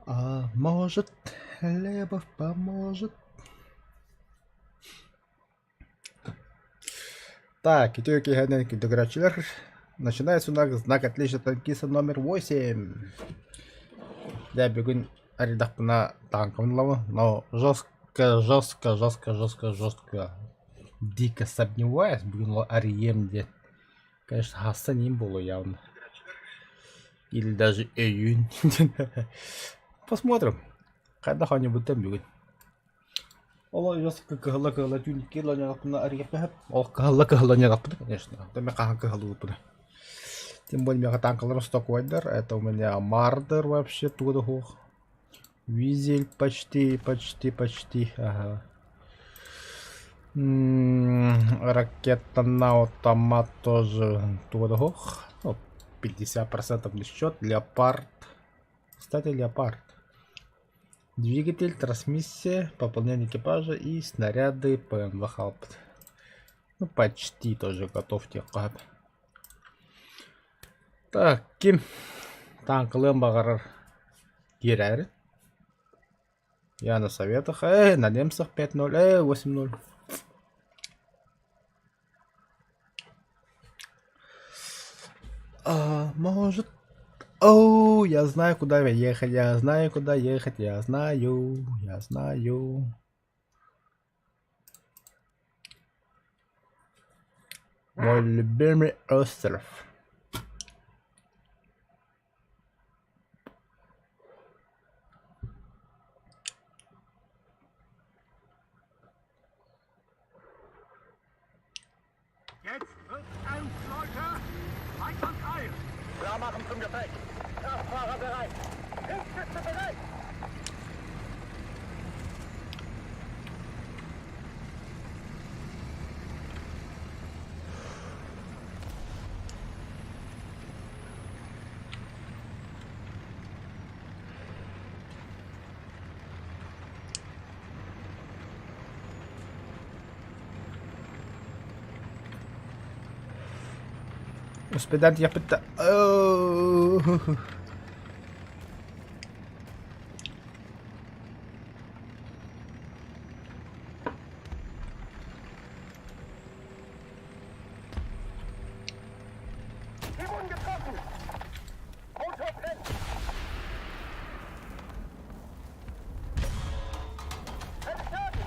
А может, Лебов поможет. Так, итоги Геннадий Дограчер. Начинается у нас знак отличия танкиста номер 8. Я бегу аридах на танком лава, но жестко. Дико сомневаюсь, бегу Арием, где, конечно, Хасан им было явно. Или даже июнь. Посмотрим. Когда кто-нибудь там бегут. والله يوسف كهلا جوني كيلا نعرفنا أريح بهب أو كهلا نعرفنا конечно да мы кахала туда тем более меня танкалар стоквайдер это у меня мардер вообще туда хух визель почти ага. Ракета на автомат тоже туда хух ну, 50% на счет леопард кстати леопард. Двигатель, трансмиссия, пополнение экипажа и снаряды ПМВ Халпт. Ну, почти тоже готов текап. Так, ким? Танкылым бағарар герәрі. Я на советах. На немцах 5-0. 8-0. Может... Оу, я знаю, куда ехать, я знаю, куда ехать, я знаю. Мой любимый остров. Jetzt wird's ernst, Leute! Halt und Kreis! Klar machen zum Gefecht! Kraftfahrer bereit! Hilfsschütze bereit! Успедант я пытаюсь... Sie wurden getroffen! Motor brennt! Verstanden!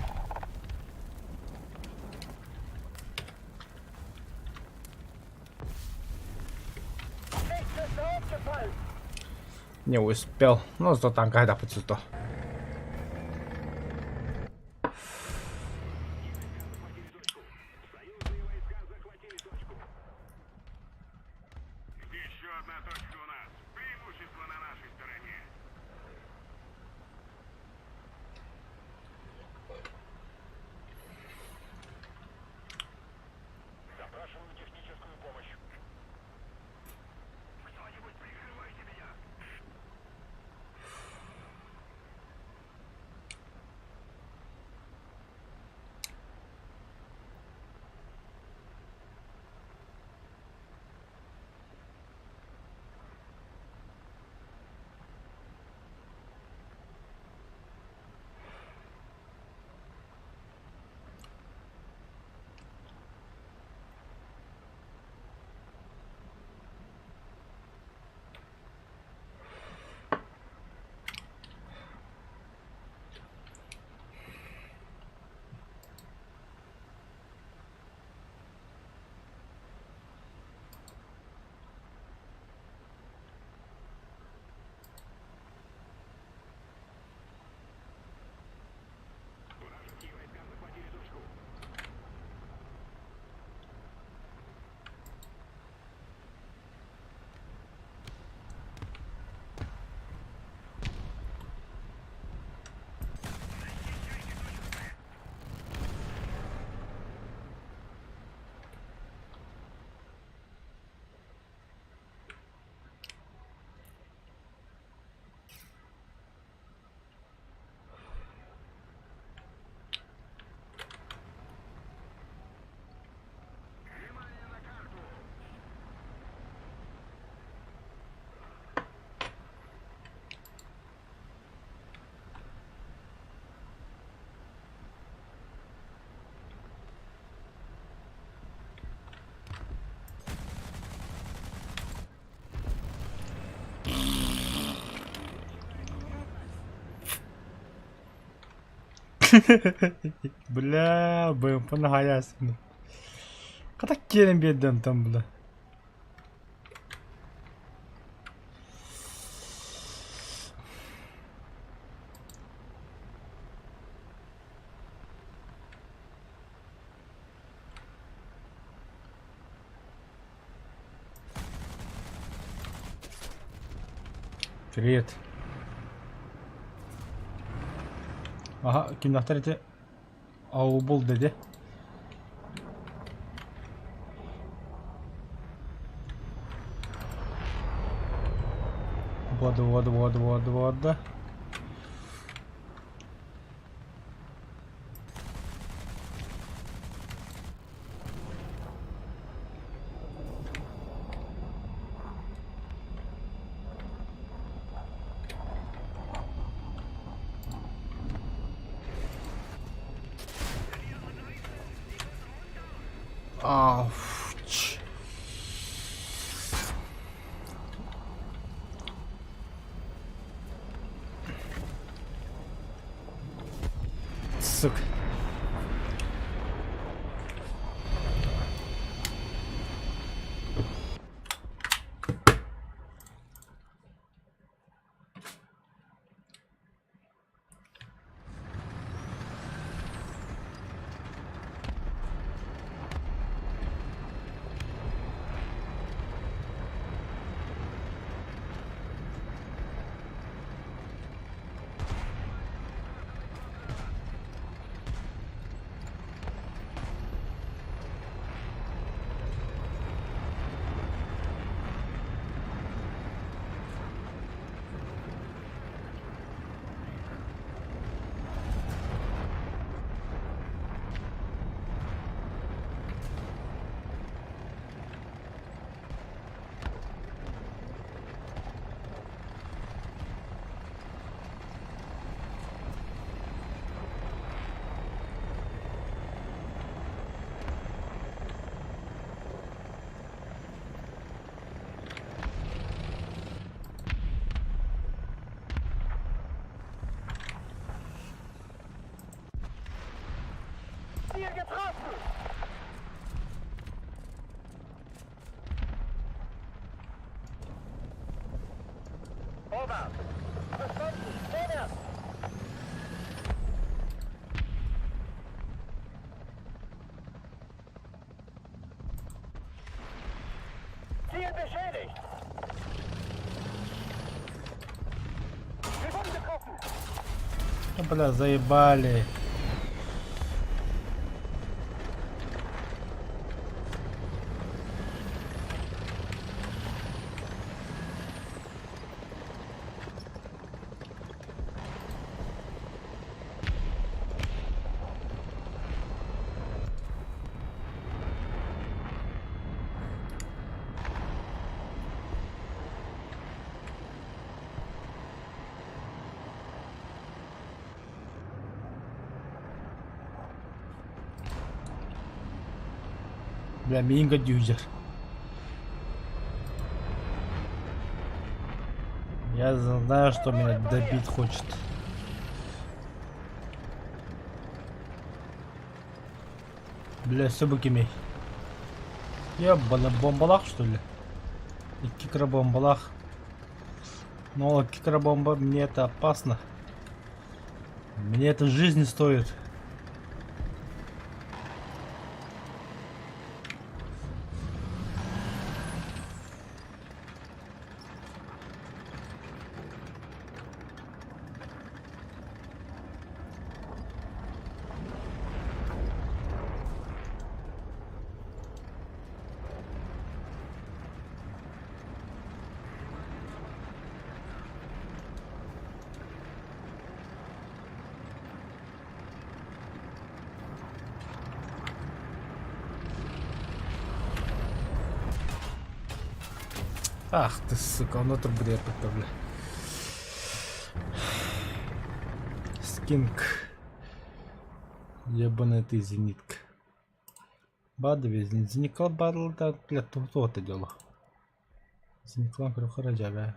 Lichtschüsse aufgefallen! Не успел. Ну, зато танк когда почувствовал. Еще одна точка у нас. Преимущество на нашей стороне. Запрашиваю техническую помощь. Кто-нибудь прикрывайте меня! Бля, БМП на хаясың. Катак келем бердім там бля. Привет. Ага, kimdahtar eti avu bul dedi. Вода. Ауч. Сука. Ziel getroffen! Vorwärts! Verstanden! Vorwärts! Ziel beschädigt! Wir wurden getroffen! Бля, заебали. Бля, Минга дюзер. Я знаю, что меня добить хочет. Бля, сөбікемей. Ебаный бомбалах, что ли? И кикробомбалах. Но кикробомба, мне это опасно. Мне это жизни стоит. Ах ты, сука, он отр бред бля. Скинк. Ебаная ты зенитка. Бадове зеникла бадл да, бля, то-то дело. Зеникла крохараджа, бля.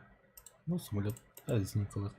Ну, самолет, а зеникла.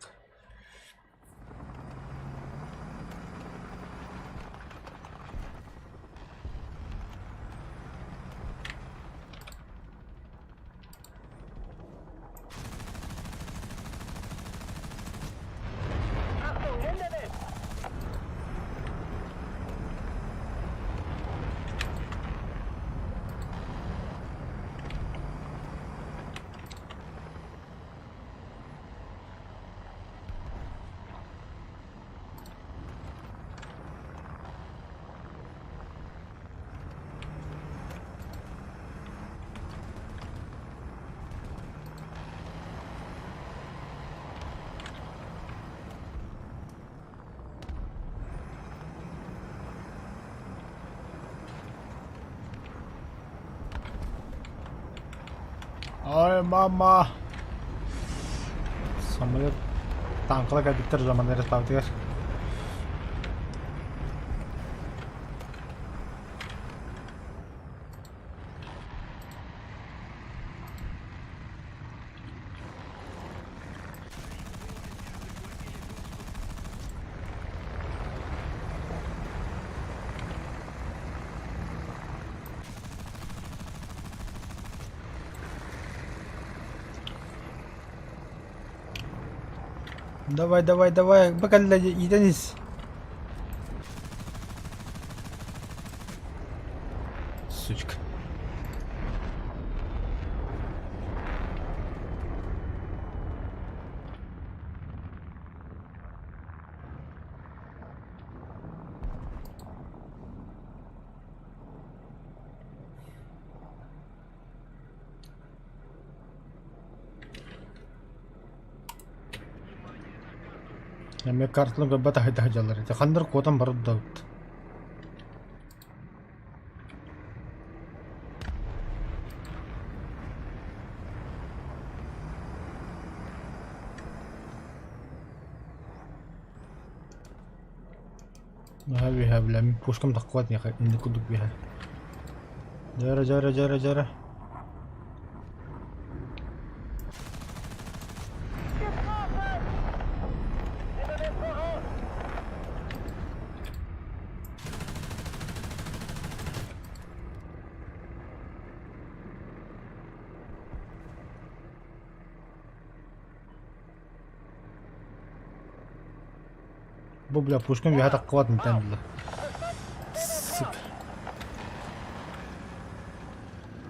мама. Самолет танкла кабиттер zaman респавтигер. Давай, давай, давай, бакалла идeniz. Сучка. Яме картлын габата хайда жалар. Хандар котан барып дабыт. هذه هبلة من بوش كم تقوات يا أخي إني كنت بها. جرى جرى جرى جرى. بوبلا بوشكم بها تقوات من تاني الله.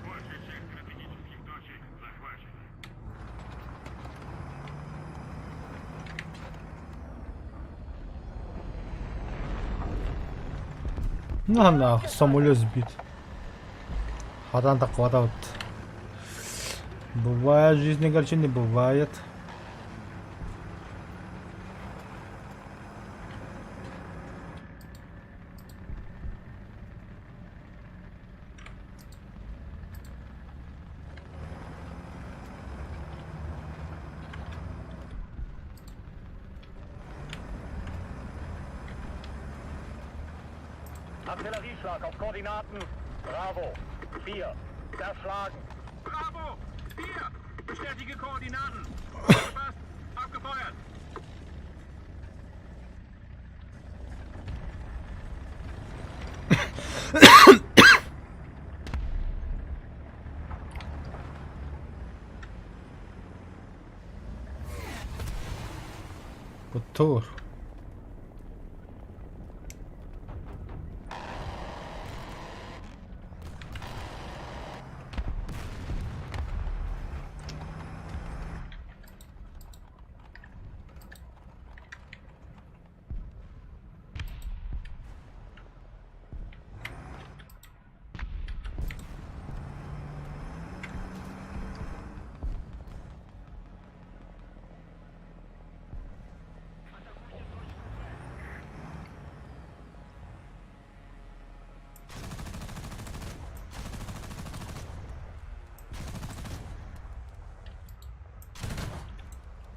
Большая часть стратегических точек захвачена. Ну, самолет сбит. Хадан тaqвата вот. Бывает в жизни, короче, не бывает. Artillerieschlag auf Koordinaten. Bravo. 4. Zerschlagen. Bravo! 4! Bestätige Koordinaten. Aufgepasst! Abgefeuert! Motor.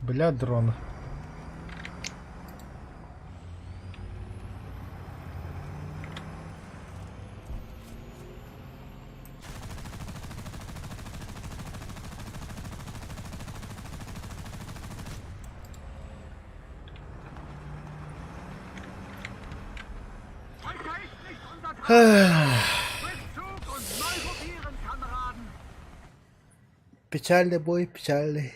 Бля, дрон. Heute ist nicht unser Tag. Rückzug und neu gruppieren, Kameraden. Печальный бой, печальный.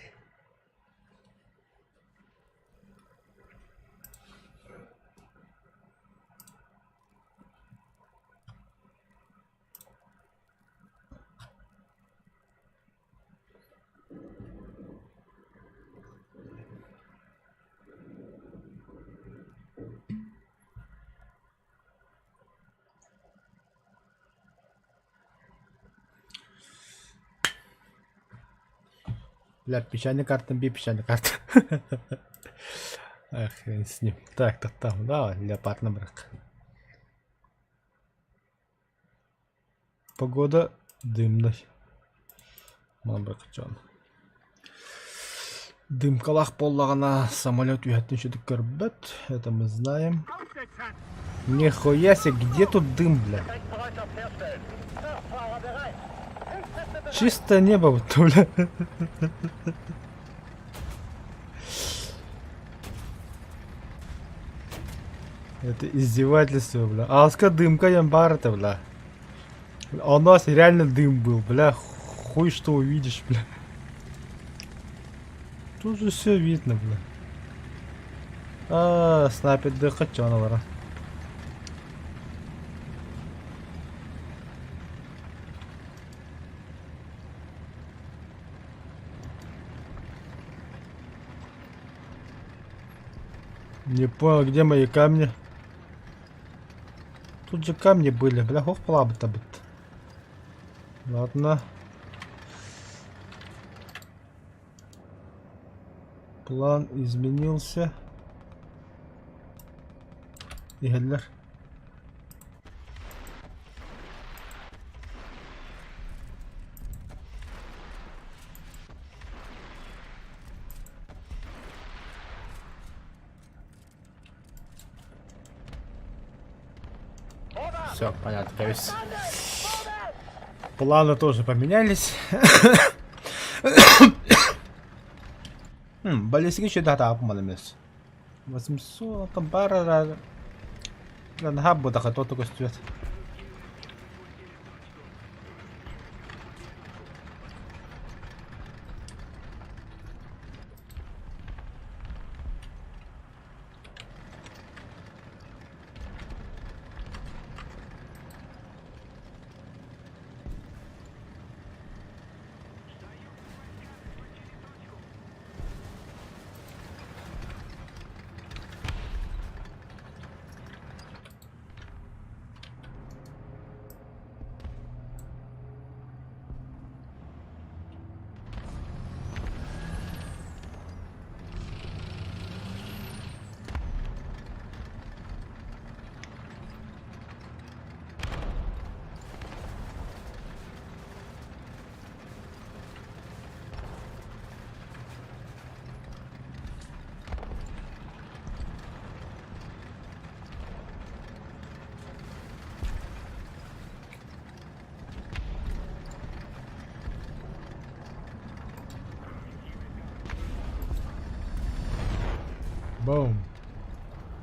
Бля, печальный карта, би печальный карта. Ах, хрен с ним. Так, там, давай, леопард на брак. Погода дымной. Мабрак, чё он? Дымкалах поллагана самолет уяттын шедик көрбөт. Это мы знаем. Aufsetzen! Нихуя себе, где тут дым, бля? Bereitschaft herstellen! Kraftfahrer bereit! Hilfskräfte bereit! Чисто небо, вот, бля. Это издевательство, бля. Аска дымка ямбара-то, бля. А у нас реально дым был, бля. Хуй что увидишь, бля. Тут же все видно, бля. Снайпер дыхачонова. Не понял, где мои камни? Тут же камни были, бля, хов плавать-то быть. Ладно. План изменился. Игелер. Все, понятно, то есть планы тоже поменялись. Баллистический дата апмалимес. 800 там пара на хабу так то только стоит. Бум.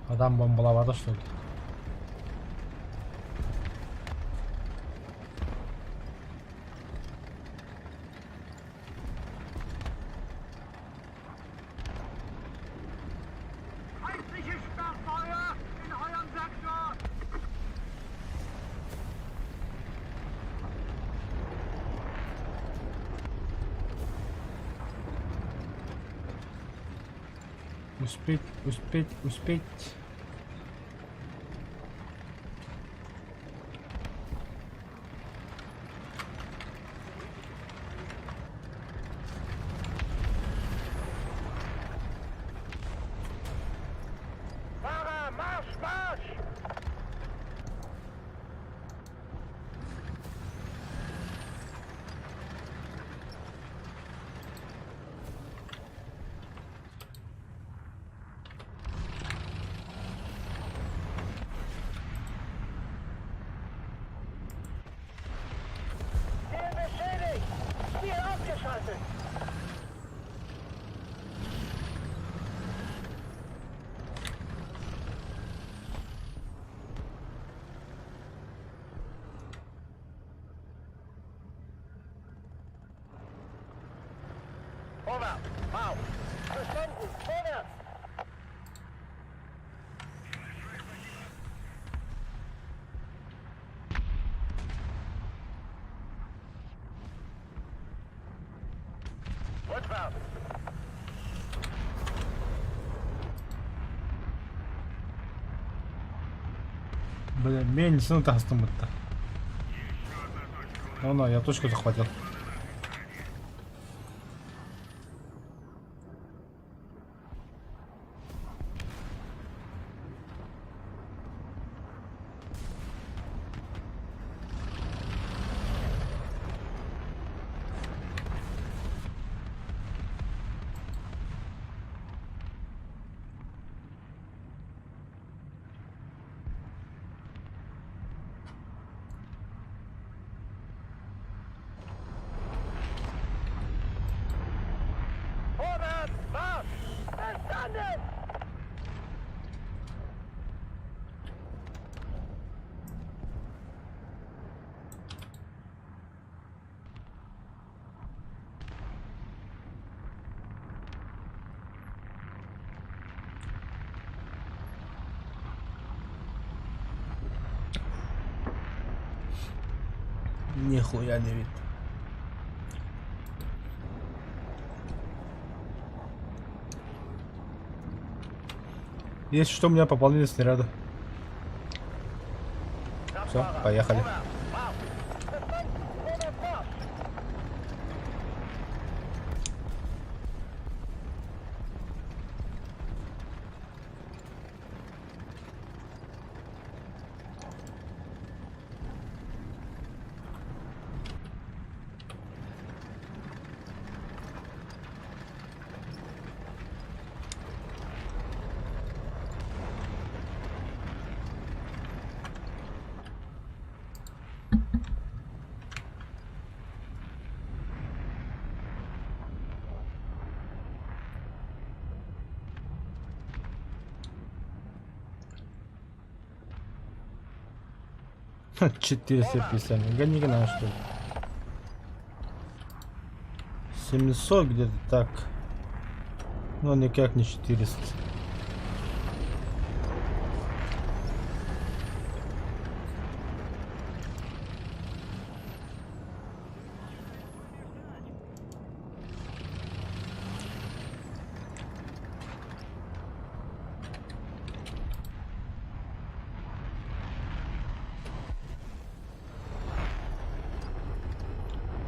Адам бомбалавада что ли? Feindliches Sperrfeuer in eurem Sektor! Успеть. Fahrer, Marsch, Marsch! Ziel beschädigt! Ziel ausgeschaltet! Vorwärts! Mau! Verstanden! Vorwärts! Rückwärts! Бля, медицину тастом-то. Ну, я точку захватил. Нихуя не видно. Если что, у меня пополнение снаряда. Все, поехали. Ха, 450. Гони гна, что ли? 700 где-то так. Ну, никак не 400.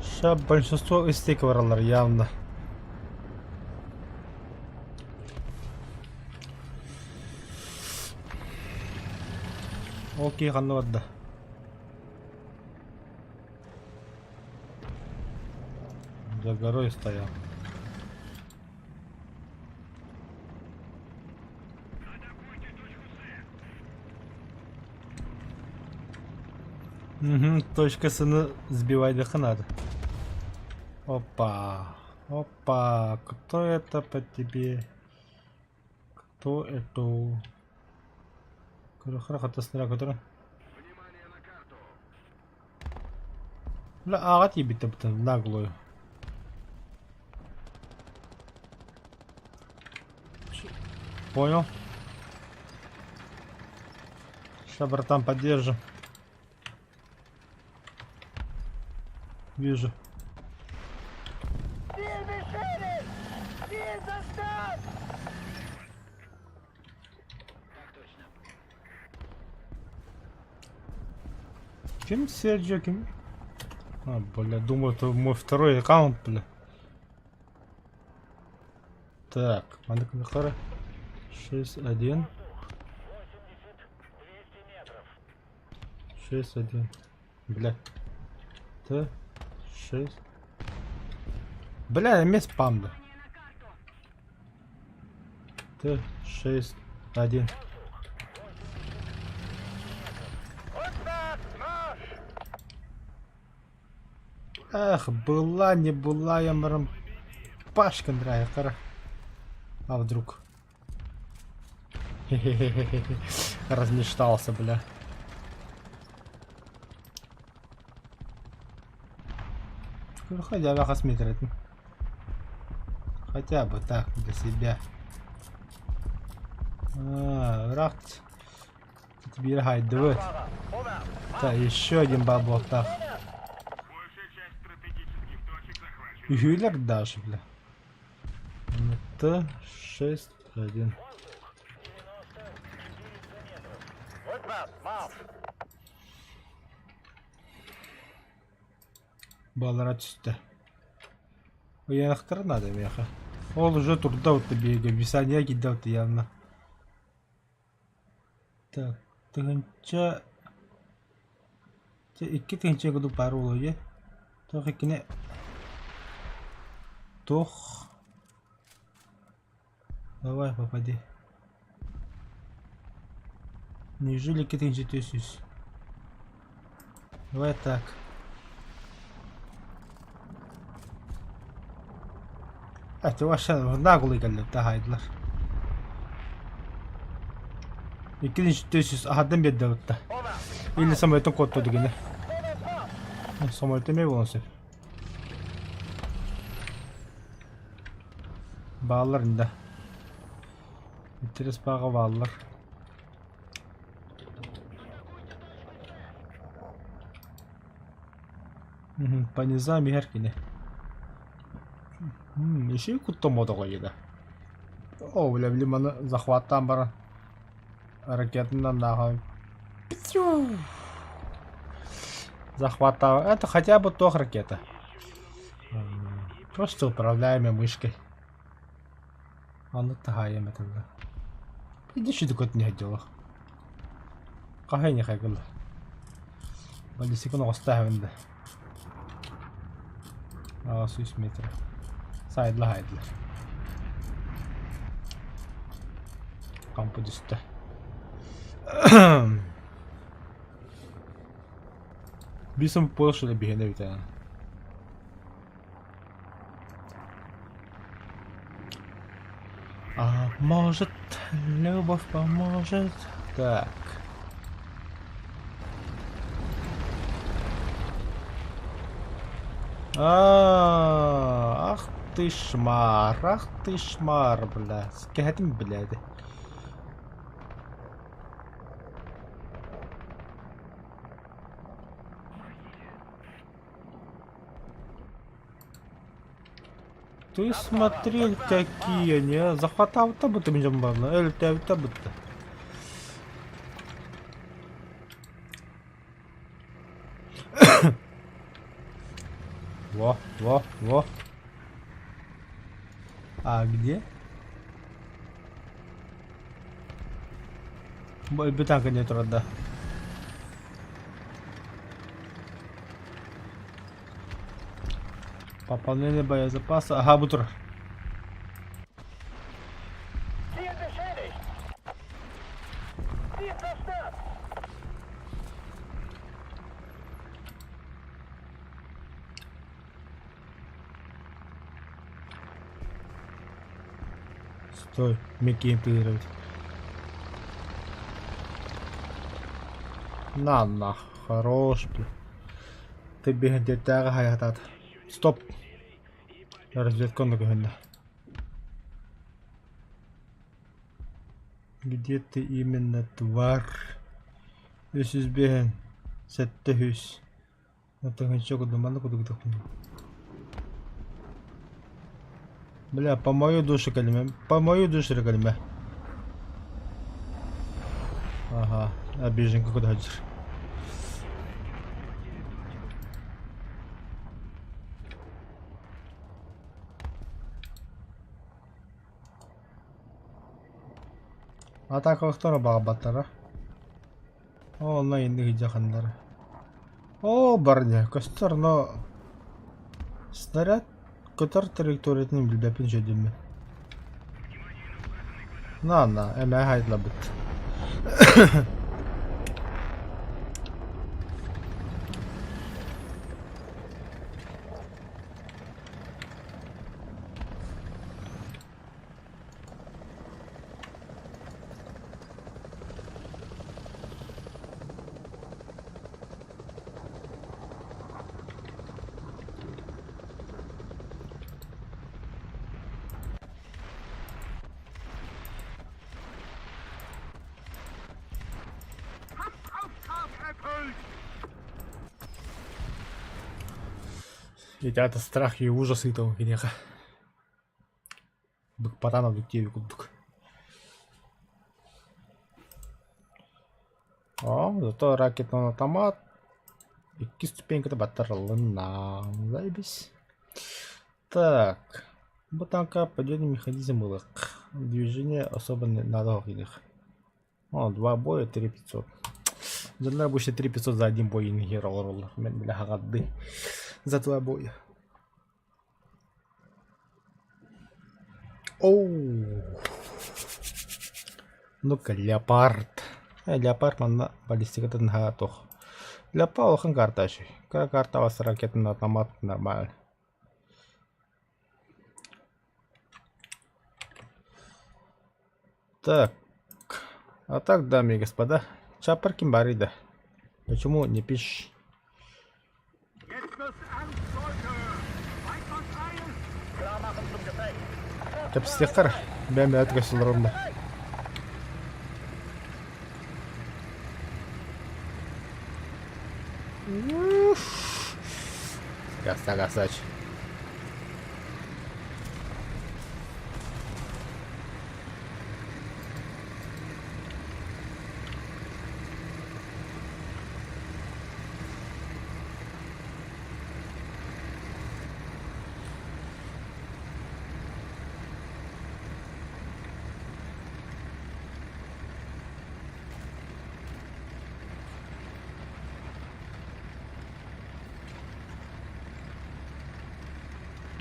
Сейчас большинство истек варалар явно. Окей, ханвадда. За горой стоял. Угу, точка С сбивай до надо. Опа. Опа. Кто это по тебе? Кто это? Хорошо, снаряд, который... Внимание на карту. Бля, ага тебе то наглую. Понял. Сейчас, братан, поддержим. Вижу. Кем Серджио, кем? А, бля, думаю, это мой второй аккаунт, бля. Так, Мандакахара 6-1. 6-1. Бля. Т6. Бля, мне спам, да. Т6-1. Ах, была, не была, я марам пашка нравится. А вдруг? Хе-хе-хе-хе. Размечтался, бля. Хотя бы смотрит. Хотя бы так, для себя. Рахт. Теперь хайдует. Да, еще один бабок, так. Большая часть стратегических точек захвачена. Юлер даже, бля. Т6-1. Балар түсті. Оянақтар надо меха. Ол уже турда өтті бегі. Висания киді өтті явно. Так, тығынша... Ikki тығынша күді бар олу е. Тоқ екіне... Тоқ... Давай, попади. Неужели ikki тығынша төсіз? Давай так. Ты вообще наглый gelip haydılar. İkinci tösüz ahadan bir davutta. İlle samolyotun kodladı gene. Samolyotun ev olsun. Bağlar indi. Bitiris bağı bağlar. По низам Яркине. Еще и кутто мода коеда. О, бля, блин, захватам бара. Ракетным нахуй. Захватал. Это хотя бы тох ракета. Просто управляемой мышкой. А ну тагаем это. Иди что такое не хотела. Кахай не хотела. Баллистику оставим да. А 6 метров. Сайдла хайдла. Кампу дисте. Бисом Польша бігне вітає. А может, любовь поможет? Так. Ах ты шмар, бля. Скатим, блядь. Ты смотри, какие они, а? Захватал табуты меня мало, эль табуты. Во. А где? Бетанка нет рода. Пополнение боезапаса. Ага, бутер. Ziel beschädigt. Ziel zerstört. Стой, меки интегрировать. На, хорош, бля. Ты бегай, детага, хаятат. Стоп. Разведка на гонда. Где ты именно, тварь? Здесь избегаем. Сеттехюсь. Это ничего, куда куда. Бля, по мою душу калиме. Ага, обижен, куда ходишь. Атака кто баабаттара? О, на индиги жакандары. О, барня, костер, но снаряд, который траекториятын билбепин жөдүмүн. На, эме хайдла бит. Ведь это страх и ужас этого греха. Быкпатан объективе кудук. О, зато ракетный автомат. И ступенька-то батаралына. Заебись. Так. Ботанка подъемный механизм улык. Движение особо не надо их. О, 2 боя, 3500. Жандар больше 3500 за один бой ингерал роллер. Мен бля хагады. За 2 боя. Оу. Ну-ка, леопард. Леопард манна баллистикатын хатох. Леопард охын карта еще. Карта вас ракетный автомат нормально. Так. А так, дамы и господа, Чаппер Кимбарида. Почему не пишешь? Капстехар, бәме әткәсін ұрынды. Сагасач.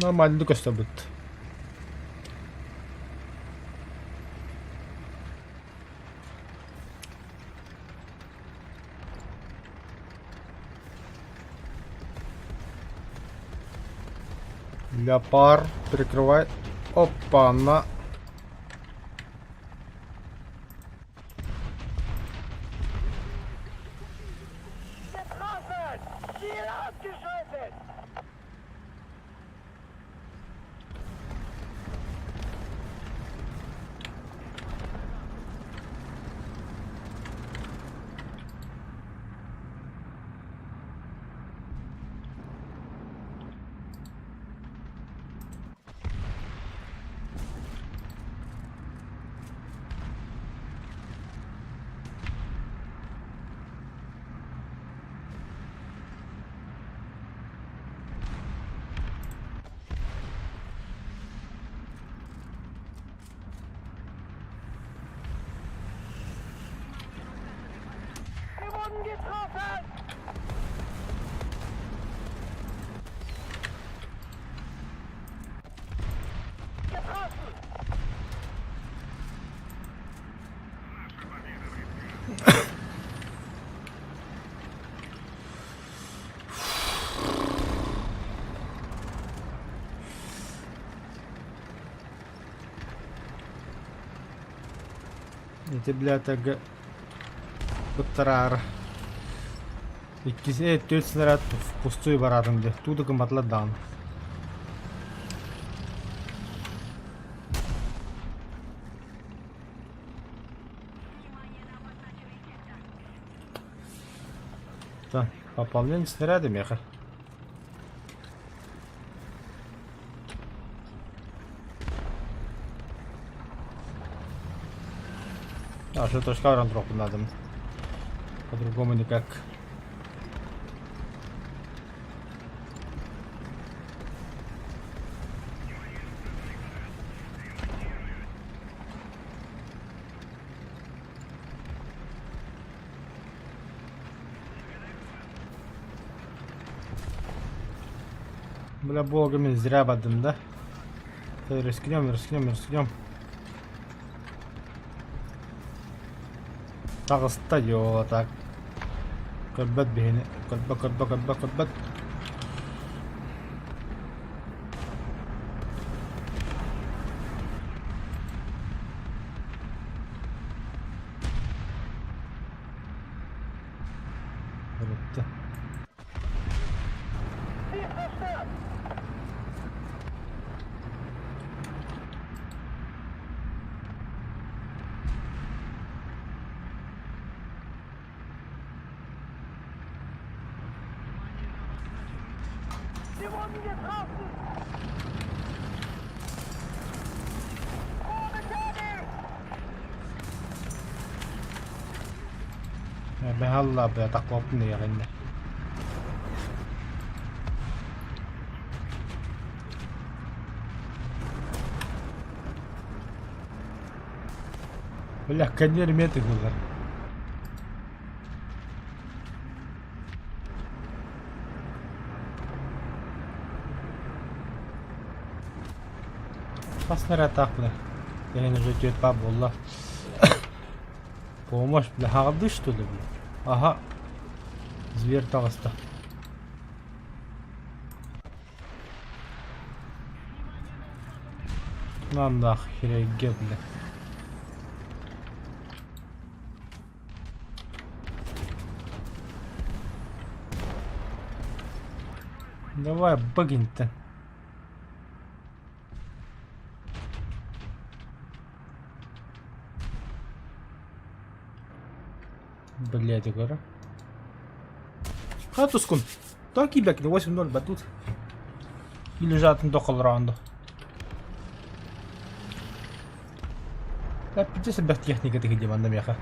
Нормально көстө бут. Леопард прикрывает. Опа, на. Getroffen! Ziel abgeschaltet! Wir wurden getroffen! Getroffen! Эти, блядь, Буттарар. Иккисе 4 снаряд впустую барадым де. Туда гаматладан. Да, пополнение снаряда меха. А, что точка рандропу надо. По-другому никак. Бля, богами зря бадым, да? Рискнем. Тағыста йо, так. Көрбәт бейіні. Көрбәт. Көрбәтті. Ziel zerstört! Wir wurden getroffen! Ohne Kegel! Ben halla be taklaptım ya yine. Бля, конер меты было. Снаряд так, бля. Я не уже тет пап болла. Помощь, бля, хагды что ли, бля? Ага. Зверь тағыста. Lan da хереге, бля. Давай, багинь-то. Блядь, гора. Хатускун. Так и бля, 8-0 батут. Или жатын доқыл раунду. Әппеде сәбәқ техника тегі деманда меха.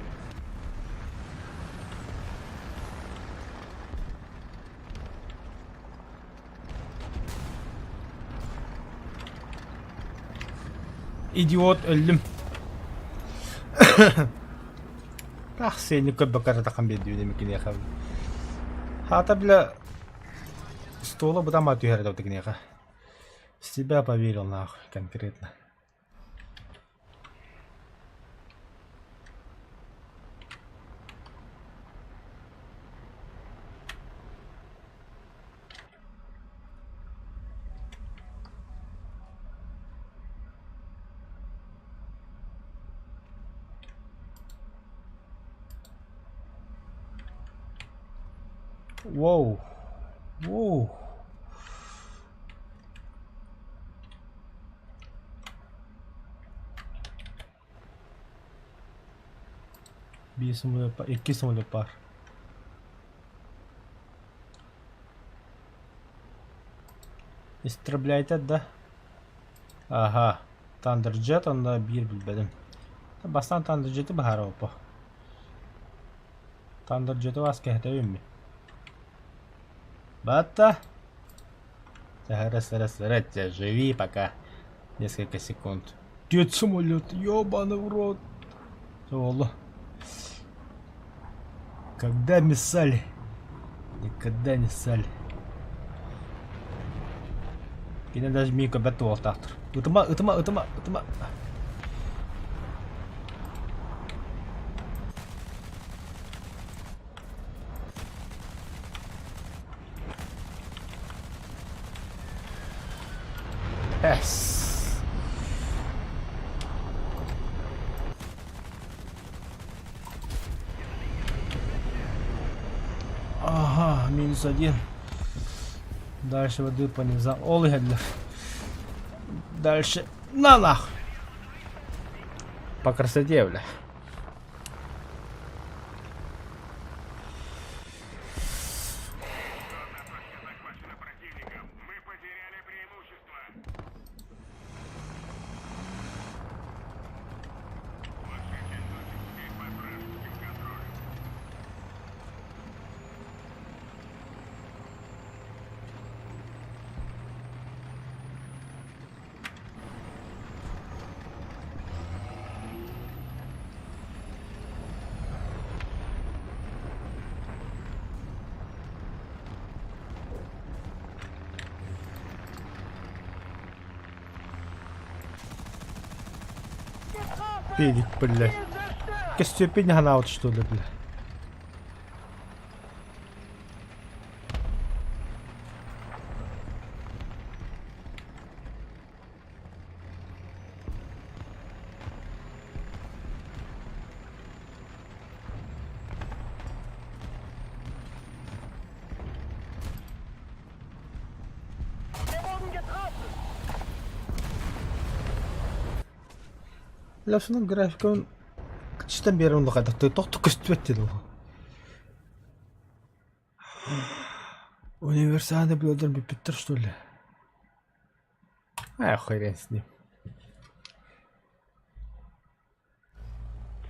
Идиот өлім. Ах, сені көп бақар жатақан беді өдемекен еқа. Хата біля стола бұдан мату әрді өтіген еқа. В себя поверил нахуй конкретно. Воу. Воу. Bir самолет бар, iki самолет бар. Истребляйте, да? Ага. Thunderjet onda bir bilbedim. Bastan Thunderjet'i bahar опа. Thunderjet'i вас кехтевим ми? Бата. Раз, живи пока. Несколько секунд. Дед самолет, ёбаный в рот. Оло. Когда миссали? Никогда не ссали. Yine даже Мика бәтті олтақтыр. Утыма. Эс. Ага, -1. Дальше воды по низам. Олы хедлер. Дальше. На нахуй. По красоте, бля. Захвачена противником. Мы потеряли преимущество. Ваша часть носит теперь под вражеским контролем. Педик, блядь. Степень она вот что ли, бля. لا شنو الجرافيكون كنتش تنبير من غدا طوق كستوتلو универсиада блюдер бипиттер что ли? Хрен с ним.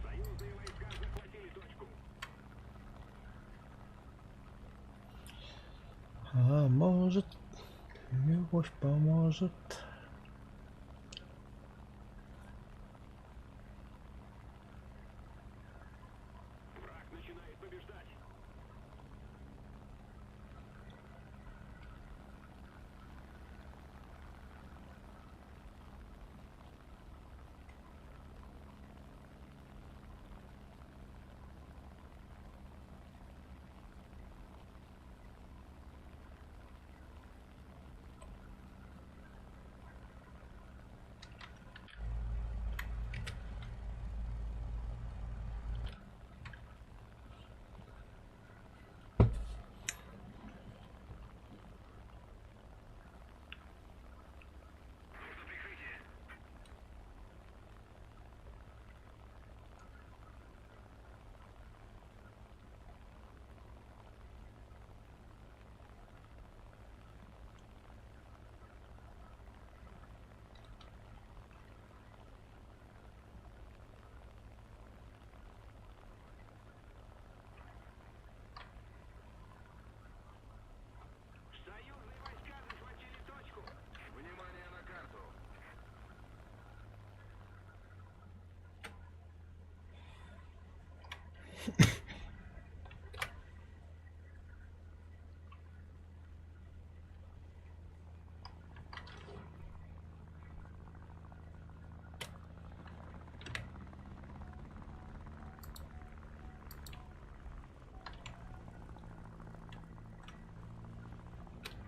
Союзные войска захватили точку. А может, любовь поможет. Враг начинает побеждать.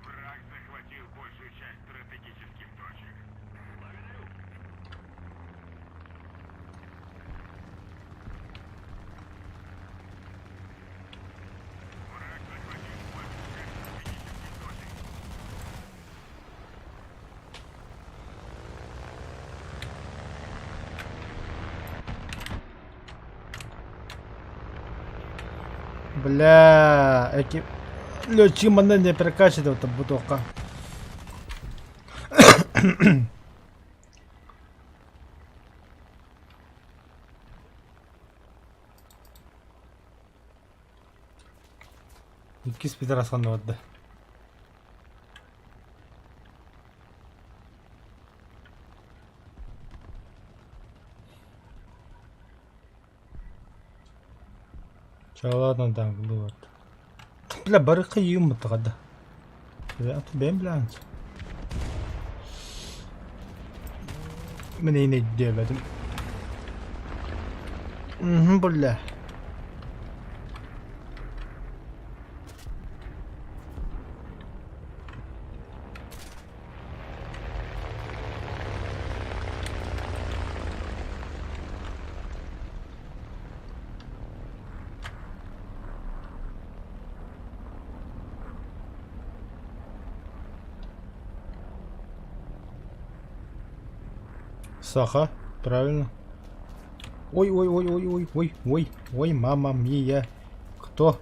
Враг захватил большую часть стратегических точек. Благодарю. Враг захватил большую часть стратегических точек. Бля, эти летчики мене не перекачують та бутовка. Якийсь підраз воно отде. Ча ладно так, ну вот. Бля, барыха юм тагда. Я тут бем блянч. Мене не дебедим. Бля. Саха, правильно. Ой, мама мия. Кто?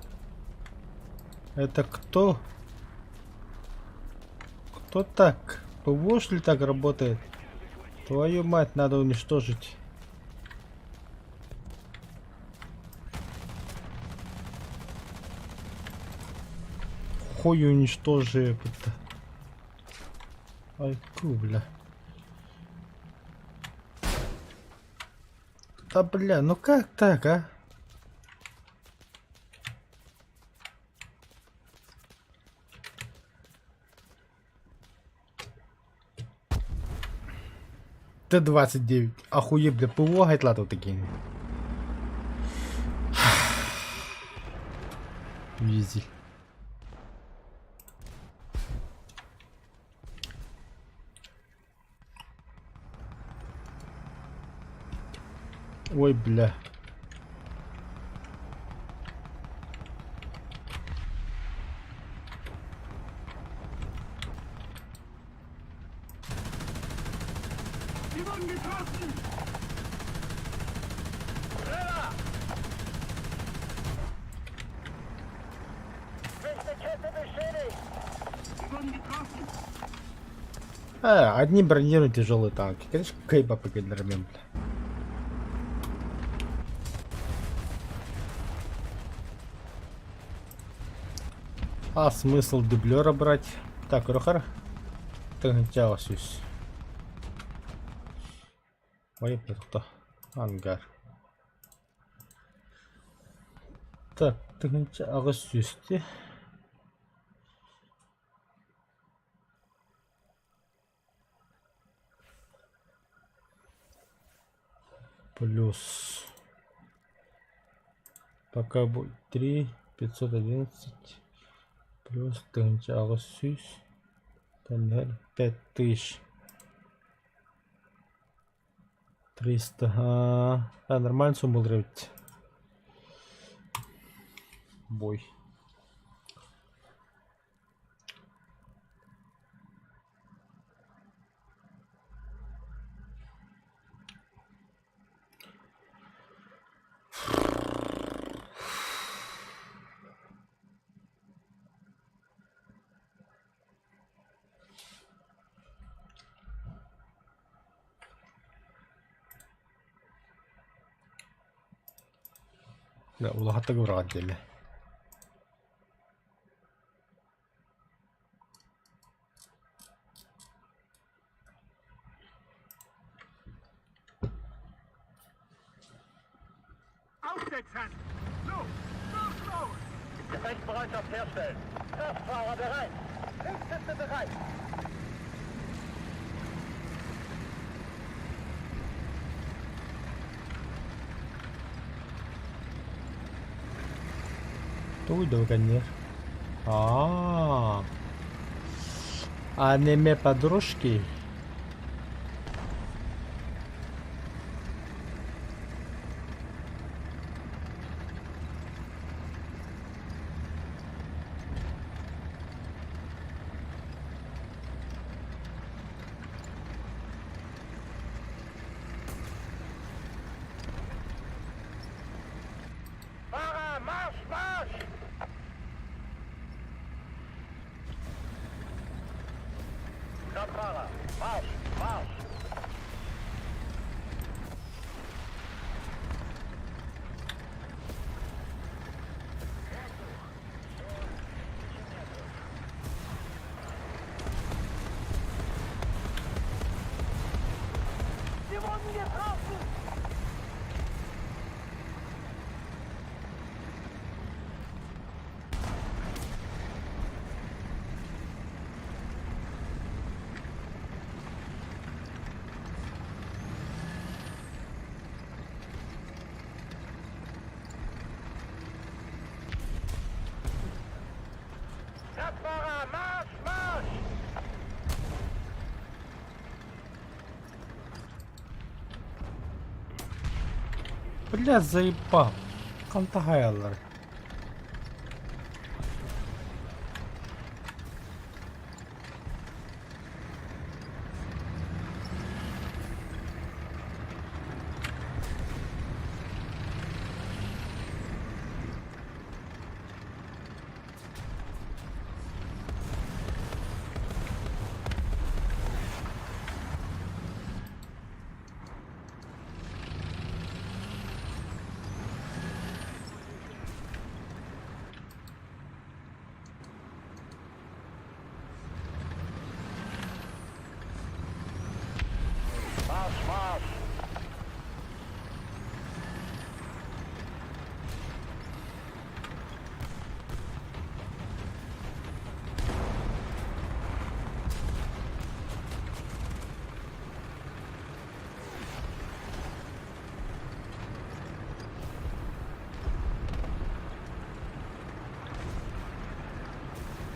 Это кто? Кто так? ПВО, ли так работает? Твою мать, надо уничтожить. Хуй уничтожи это. Ай, бля. Да бля, ну как так, а? Т-29. Охуеть, бля, ПВО гайтлатов такие. Визи. Ой, бля. Jemand getroffen! Schneller! Rechte Kette beschädigt! Jemand getroffen! Одни бронированные тяжелые танки. Конечно, кейба покидермен, бля. А смысл дублера брать? Так, Рохар. Ты натягиваешь. Ой, это кто? Ангар. Так, ты натягиваешь. Плюс. Пока будет 3, 511. Плюс ты 5000. 300. Нормально сумму драть. Бой. لا والله حتى قبل عدل. Aufsetzen! Los! Gefechtsbereitschaft herstellen. Kraftfahrer bereit. Hilfskräfte bereit. 또 удобнее. А, аниме подружки. Fahrer, Marsch, Marsch! Kraftfahrer, Marsch, Marsch! Wir wurden getroffen! Kraftfahrer, Marsch, Marsch! Бля, заебал. Кантагаялар. Marsch, Marsch!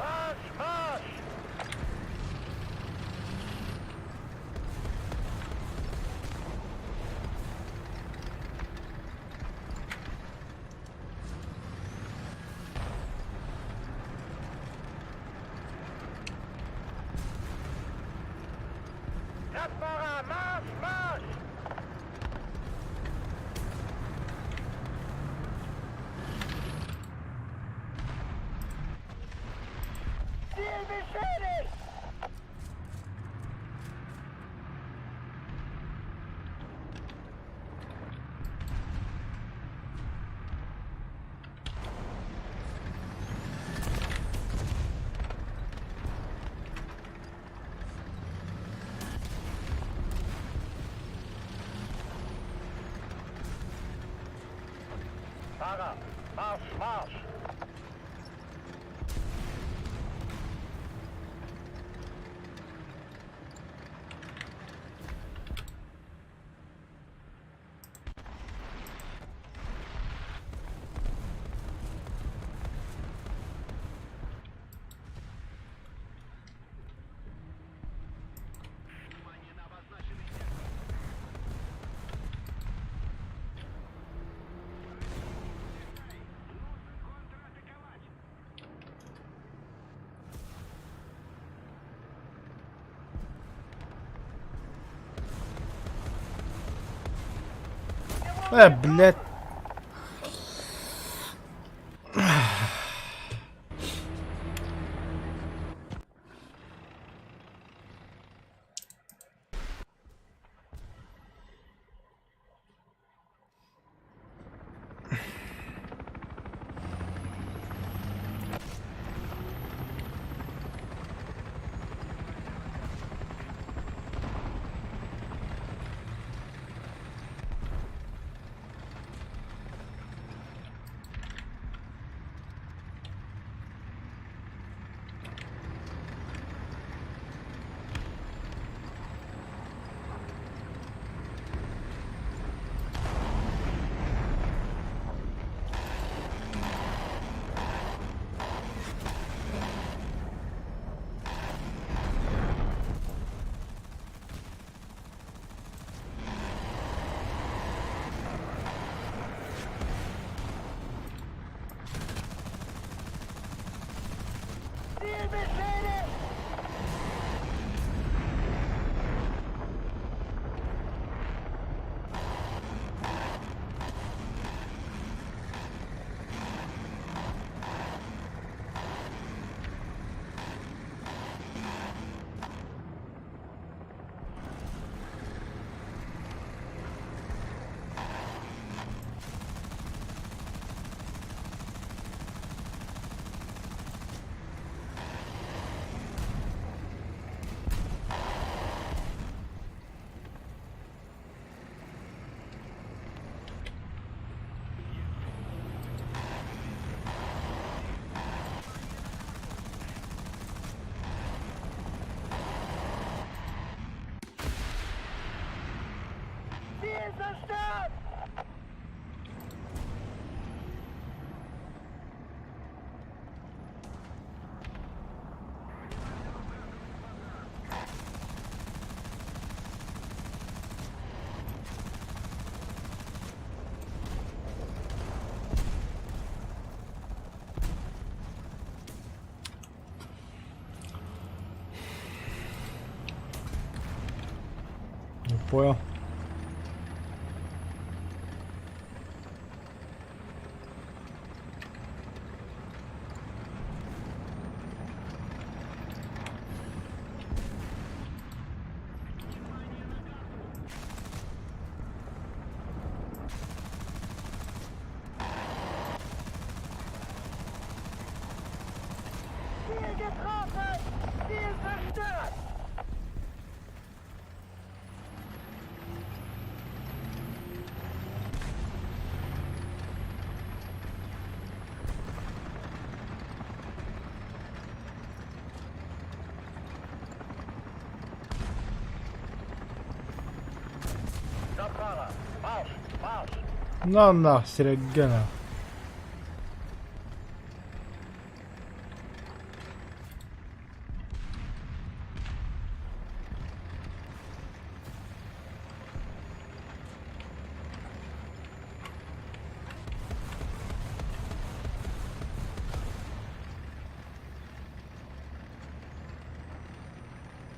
Marsch, Marsch! Kraftfahrer, Marsch, Marsch! Ziel beschädigt! Fahrer, Marsch, Marsch! Блядь. Ziel zerstört! Не понял. Ziel getroffen! Ziel zerstört! Stadtfahrer, Marsch, Marsch! На Серегена.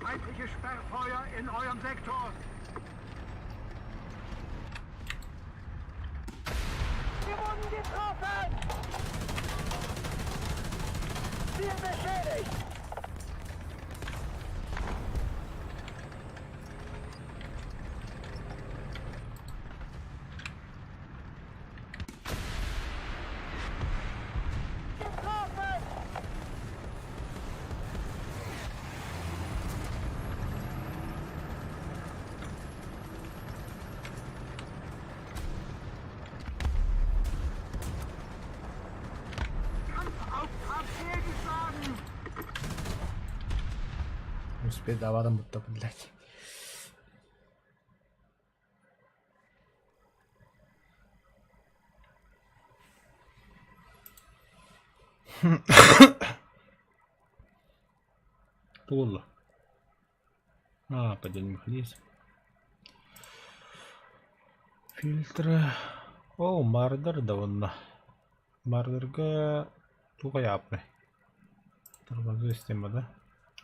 Feindliches Sperrfeuer in eurem Sektor! Wir wurden getroffen! Ziel beschädigt! Getroffen! Kampfauftrag fehlgeschlagen! Успеть до аваром будто, блядь. Тулла. Падение механизм. Фильтры. О, Мардер давно. Мардерга тугаяпны. Тормозная система, да?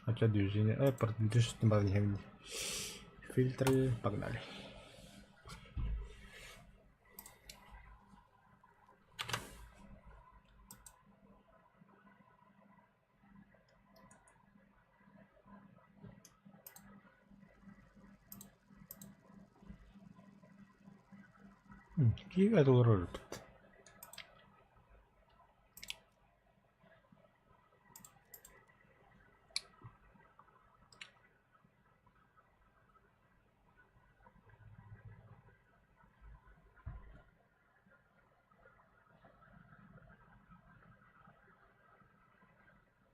Хотя движение. Движение система не. Фильтры. Погнали. Какие это роль тут?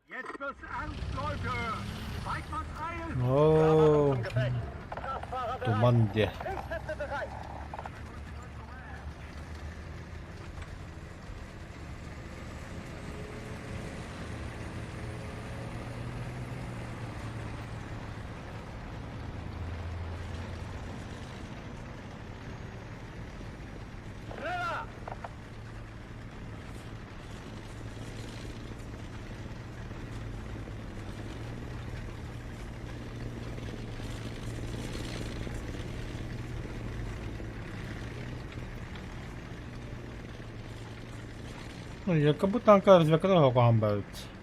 Jetzt wird's ernst, Leute! Zeigt uns ein! О, Kraftfahrer bereit! туман где? Hilfskräfte bereit! Schneller! No joku puhutaan kanssa vaikka tohokohan pöytsi.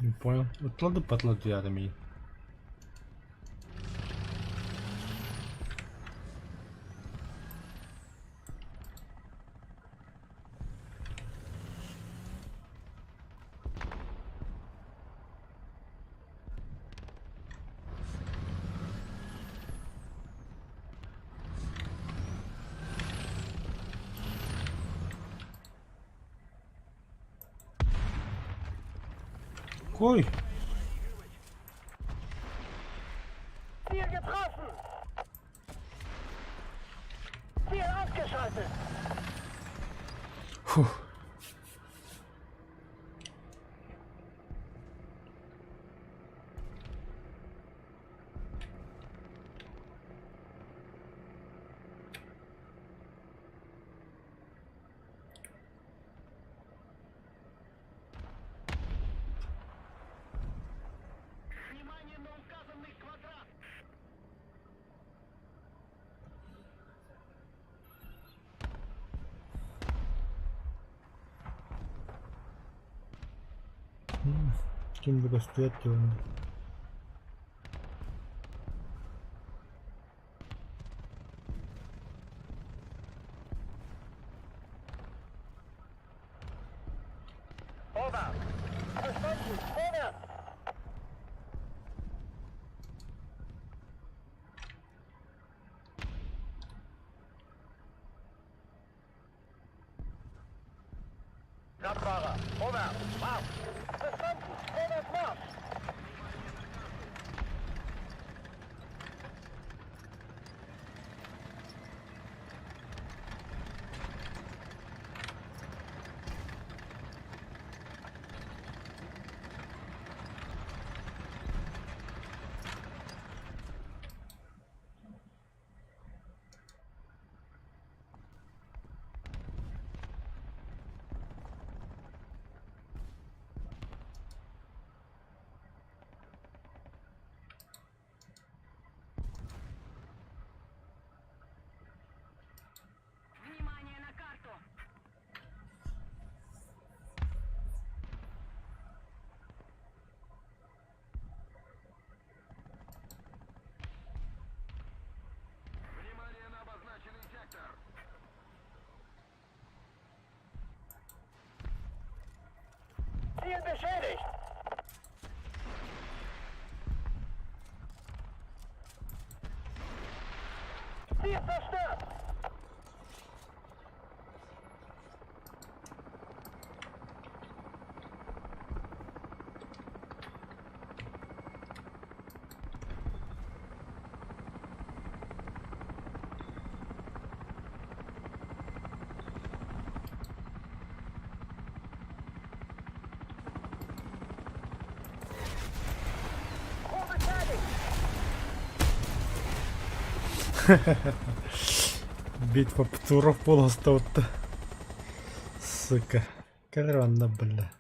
Не понял. Отлады потлады армии. Ой, Ziel getroffen! Ziel ausgeschaltet! фух. Внимание на указанный квадрат! Kim bilir стоять он. Vorwärts! Verstanden! Vorwärts! Radfahrer! Vorwärts! Marsch! Verstanden! Vorwärts Marsch! Внимание на карту! Внимание на обозначенный сектор. Ziel beschädigt! Ziel zerstört! Crew beschädigt! Битва Птуров полуостава-то. Сука. Каранна, бля.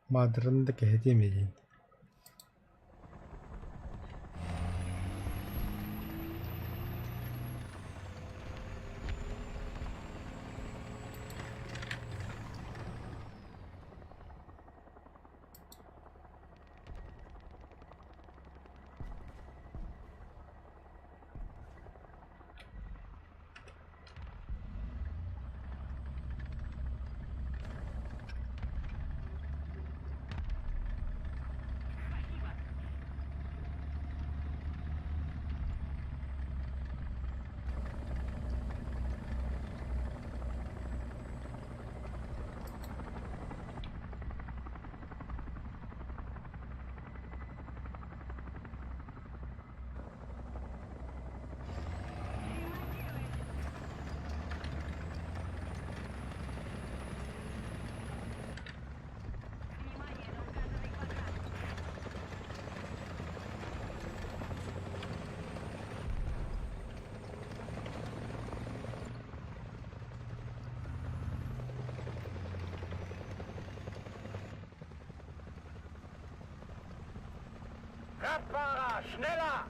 Мадранда кехетемейин. Kraftfahrer, schneller!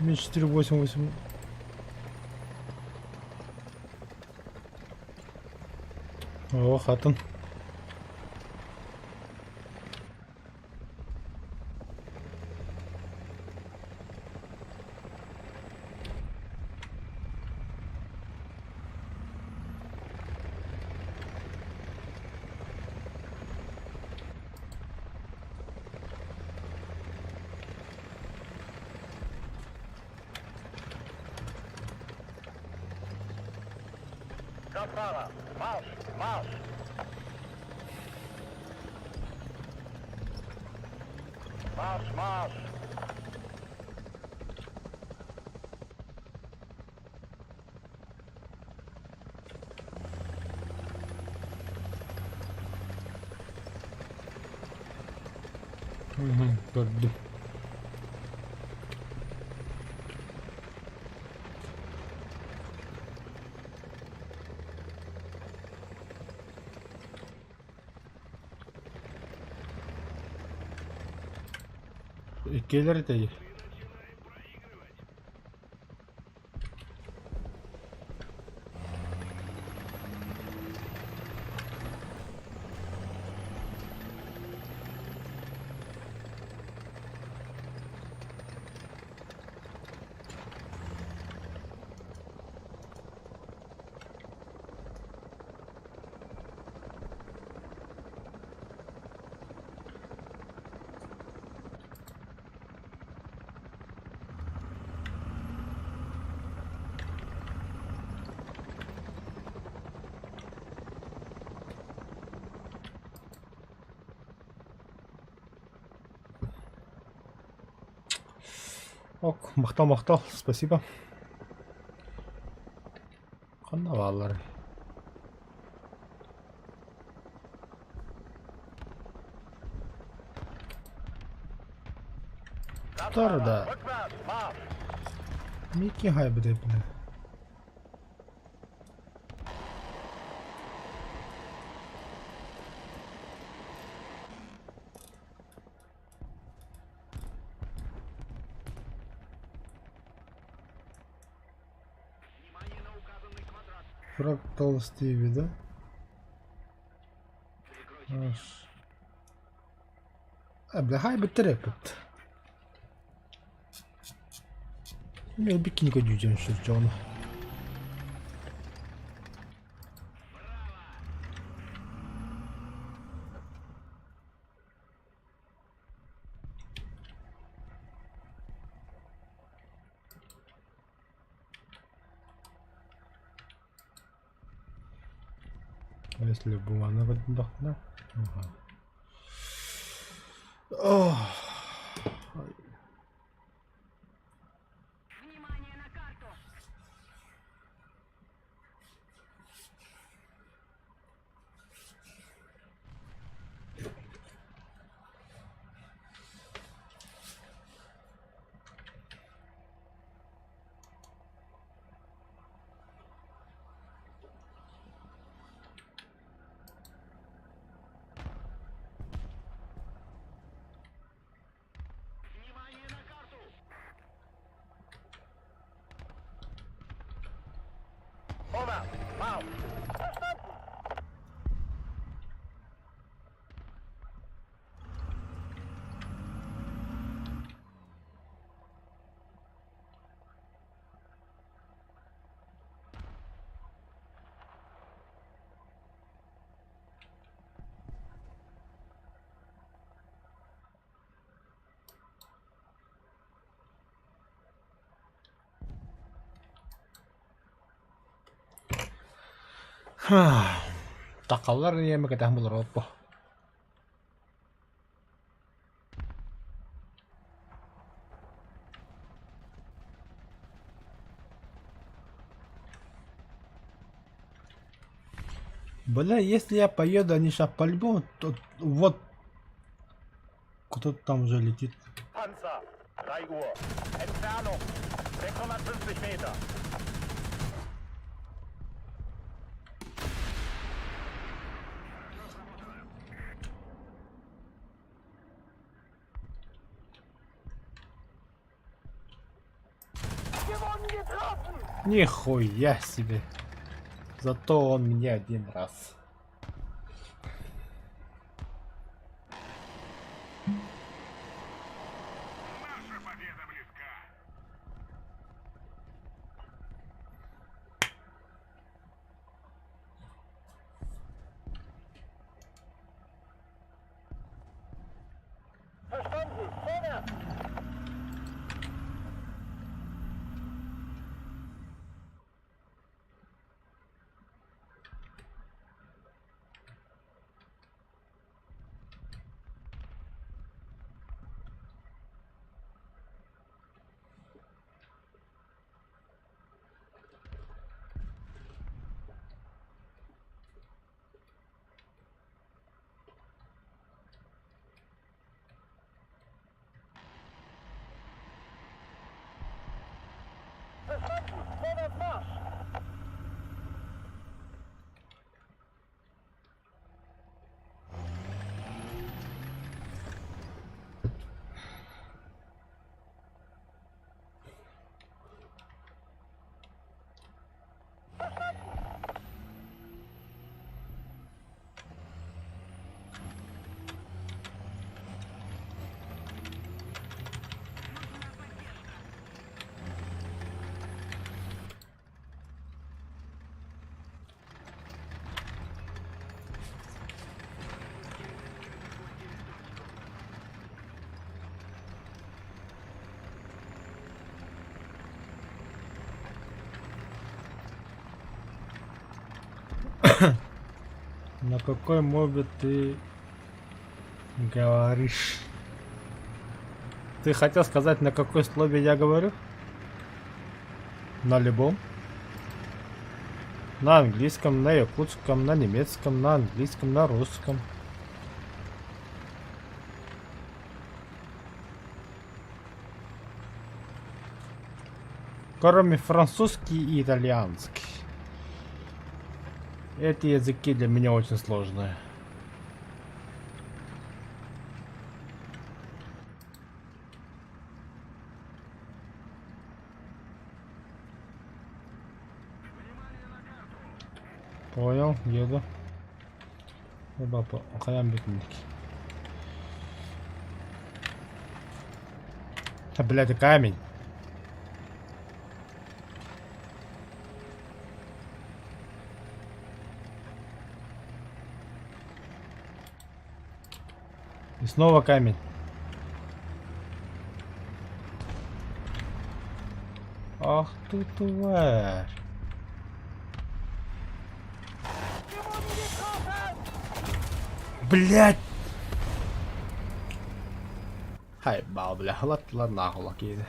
Мне 488. О, хатан. Kraftfahrer, Marsch, Marsch! Marsch, Marsch! Gördüm. Gelir değil. Ок, мақтал, спасибо. Қандай балалар. Тұр да. Rückwärts, Marsch! Мекен хайбы деп біле. Внимание на указанный квадрат! Фрактал Стиви, да? Аш. Бля, хайбы терепет. Мен бикинге жүзем шыр жоны. Если бумага выдохна. Ага. Внимание на карту! Внимание на карту! Vorwärts, Marsch! Verstanden! Тақалар еме кетем болар оппо. Бля, если я поеду, они сейчас по-любому, то вот кто-то там уже летит. Panzer, 3 Uhr. Entfernung 650 Meter. Gewonnen getroffen! Нихуя себе. Зато он мне один раз. Наша победа близка. Verstanden! Vorwärts! Verstanden! Vorwärts Marsch! На какой мове ты говоришь? Ты хотел сказать, на какой слове я говорю? На любом? На английском, на якутском, на немецком, на английском, на русском. Кроме французский и итальянский. Эти языки для меня очень сложные. Понял, еду. Хаям битники. Блядь, это камень. И снова камень. Ах ты тварь. Блять! Haibaa, bля, ладно, kiinni.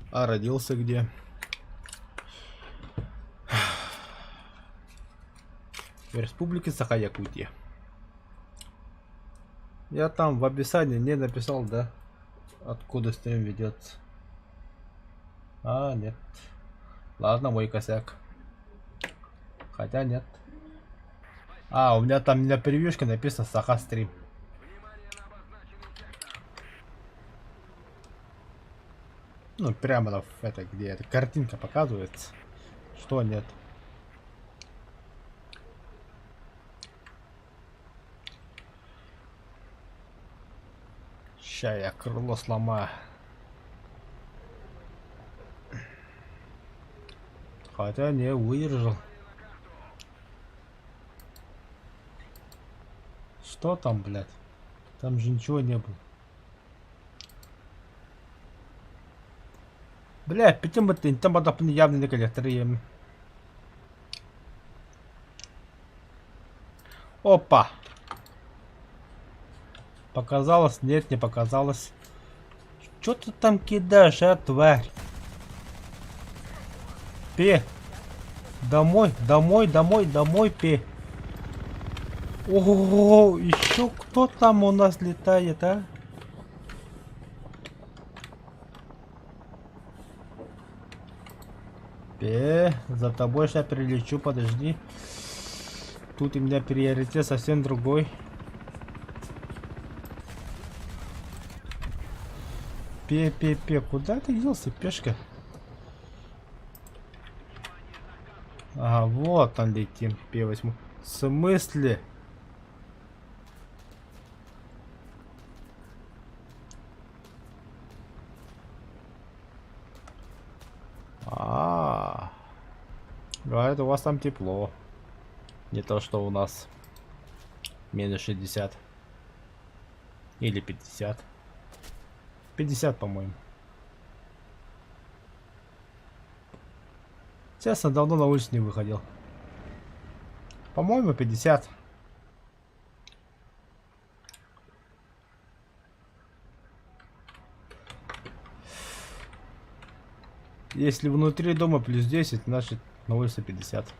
А родился где? В Республике Саха-Якутия. Я там в описании не написал, да? Откуда стрим ведется. А, нет. Ладно, мой косяк. Хотя нет. А, у меня там на превьюшке написано Саха стрим. Ну, прямо на это, где эта картинка показывается. Что нет. Ща я крыло сломаю. Хотя не выдержал. Что там, блядь? Там же ничего не было. Блядь, почему ты там явно не коллекторы? Опа! Показалось? Нет, не показалось. Что ты там кидаешь, а, тварь? Пе. Домой, домой, домой, домой, пе. Ого, еще кто там у нас летает, а? Пе, за тобой сейчас прилечу, подожди. Тут у меня приоритет совсем другой. Пе, куда ты делся, пешка? А, вот он летим, Пе возьму. В смысле? Говорят, у вас там тепло. Не то, что у нас минус 60. Или 50. 50, по-моему. Честно, давно на улицу не выходил. По-моему, 50. Если внутри дома плюс 10, значит на улице 50.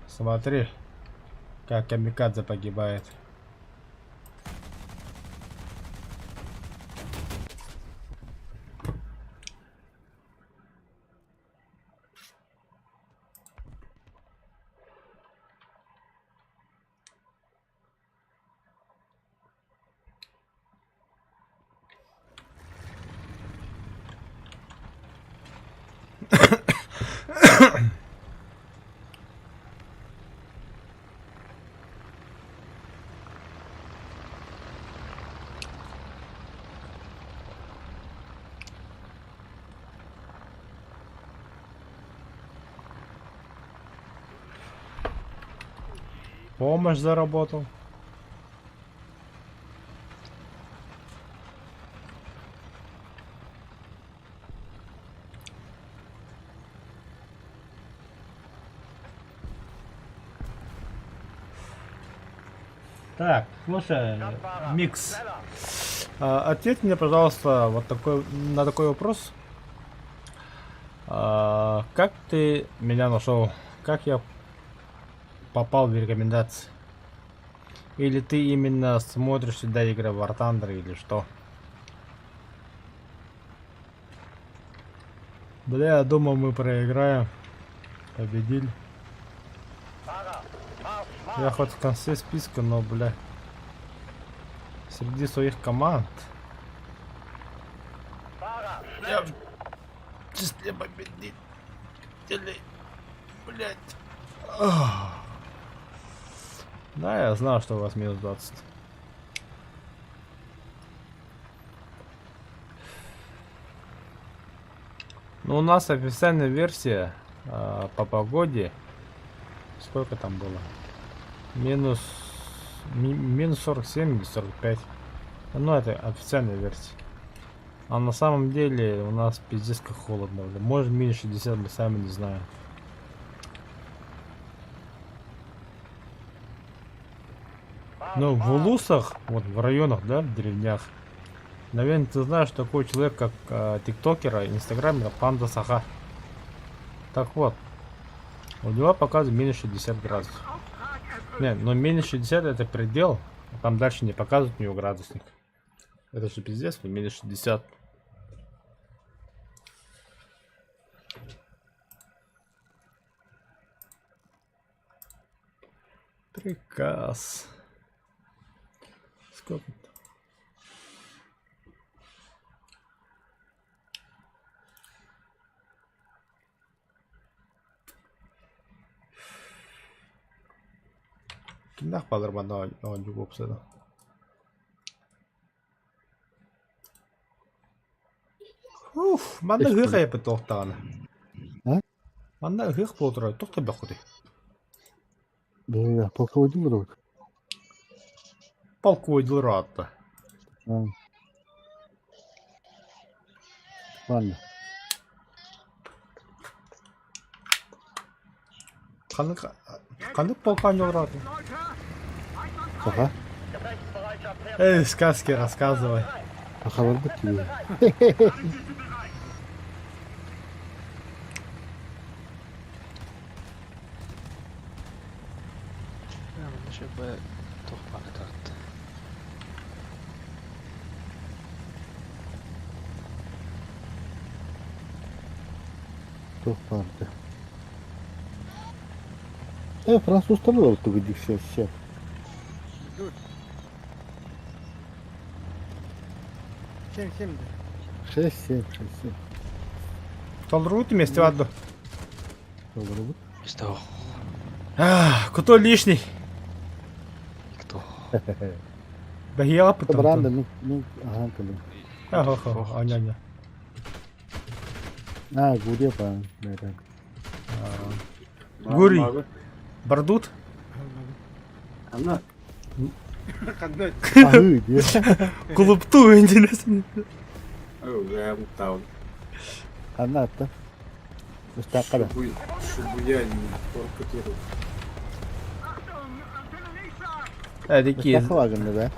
Смотри, как камикадзе погибает. Помощь заработал. Так, слушай, Микс, ответь мне, пожалуйста, вот такой на такой вопрос. Как ты меня нашел? Как я попал в рекомендации? Или ты именно смотришь всегда игры War Thunder или что? Бля, я думал, мы проиграем. Победили. Я хоть в конце списка, но, бля, среди своих команд я в числе победителей, блять. Да, я знал, что у вас минус 20. Ну, у нас официальная версия по погоде. Сколько там было? Минус 47 или 45. Ну, это официальная версия. А на самом деле у нас пиздец как холодно. Может минус 60, мы сами не знаем. Ну, в улусах, вот в районах, да, в деревнях. Наверное, ты знаешь такой человек, как тиктокера, инстаграмера Панда Саха. Так вот, у него показывает минус 60 градусов. Не, но минус 60 это предел. Там дальше не показывают у него градусник. Это же пиздец, минус 60. Приказ. Сколько? Кинах палармана он обсыда. Уф, манда гыха я пытоқтаны. Манда гых болдырай, тоқта бақуды. Я полководил вроде. Полководил радта. Ладно. Kanı полканю врата. Leute! Halt uns Ага. Эй, сказки рассказывай. Хабарды тебе. Şöyle tohmanı tarttı. Çok vardı. Fransızlar da oldu gidik şey. Şimdi. 6-7. Толруют вместе в одну. Добро. İşte o. Кто лишний? Никто. Бахия потом. Бранда, ну, ага, кали. Ага, аня. А, гурия па, да. Гури. Бардут? Kandı. Ahı diye. Kulüptü öncesinde. Anlattı. Müstakala. Achtung! Artillerieschlag! Hadi ki. Müstakala vakında be.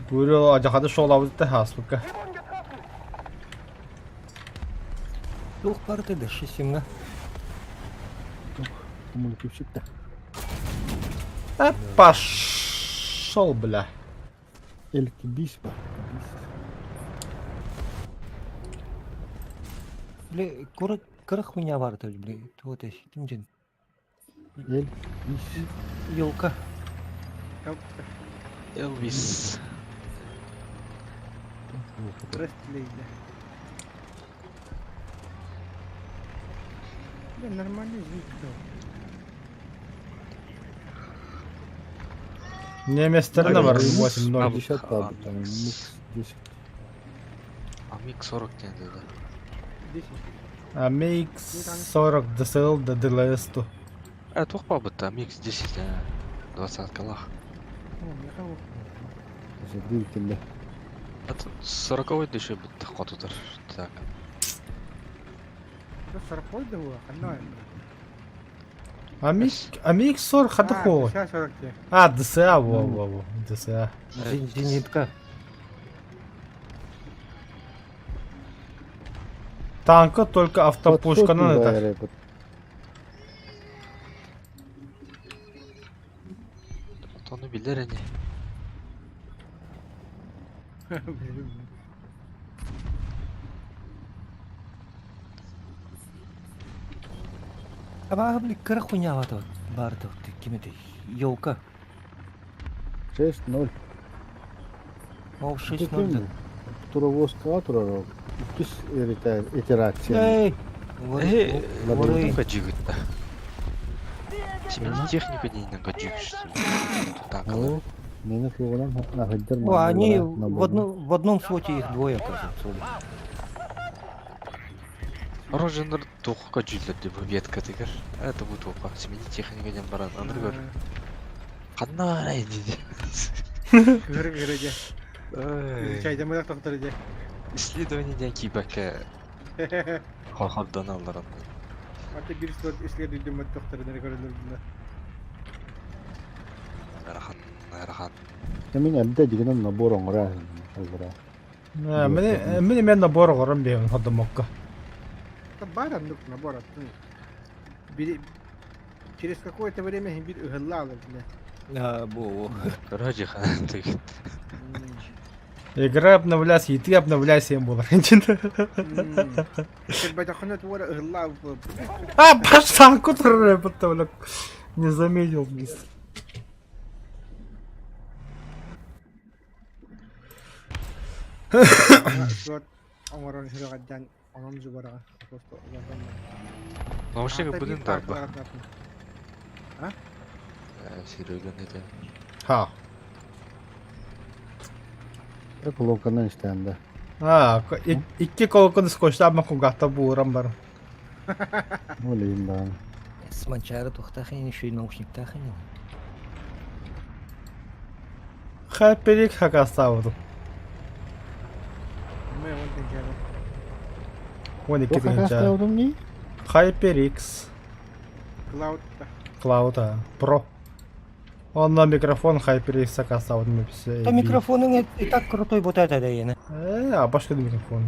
Guru acıkadı şu olabilir de hasbuka. Дух парты да шисинга. Кумулятивщик-то. Пошел, бля. Эльки бис па. Бле, кырык хуйня бар то, бле. Вот эти, кимден. Эль бис. Елка. Elvis. Растлейда. Да, нормальный звук, да. Немецтерine var 8-0. 50 kaldı tamam. Mix 10. Amik 40 tane dedi. 10. А Микс 40 ДСЛ до ДЛС-ту. Тоқпа бітті. Amik 10 тane. 20 калах. О, я кого? Задвигательно. Это 40-й да еще бітті қотыдыр. Так. Да 40 да было, одно. А Микс 40 хады хо. Сейчас 40. ДСА, во. ДСА. Зенитка. Танка только автопушка, ну это. Onu bilir hani. Aba блин, кырык хуйня бар то, кимеде. Елка. 6-0. О, 6-0. Туровозка турарог. Кис итерация. Эй! Ладно, гаджигітті. Семейный техника дейін гаджигіш. Так, Ну, мені флугунам нахаддер. О, они в одном слоте их двое, оказывается. Роженер тоқ гаджиглер деп ветка тегер. Это bu тоқа. Семейный техника дейін баран. Аныр көр. Қаннай дейді. Гырыге. Чайдамырақ тоқтырыде. Исследование дейін кейбәкі қорқордан алырын. Аты bir slot исследуем от тоқтырыды көрілерді. Нархан. Мен әлдә дигән набор оңра. Албара. Мен набор горам бем ходымокка. Баран дук набор. Через какое-то время бир ыгыллалар. Бу. Раджи хан тегит. Игра обновляйся, и ты обновляйся им был. Байтахонет вора ыгыллал. Пошла, куда потом не заметил. Вот оморон жираган онон жубарага. Просто Наушника будем так ба. Серега не де. Ха. Так локанан istende. İki kolkunu skoçtu ama kugahta buğuram var. Олейм да. с манчара тухтахин еще и наушниктахин. Хайперик хакасавру. Ne one thing ya. 12 Ох, какая тыгынча. оldum ni? HyperX Cloud. Cloud Pro. Онна микрофон HyperX кастаудын мепси. То микрофоның и так крутой вот это да ена. А башка микрофон.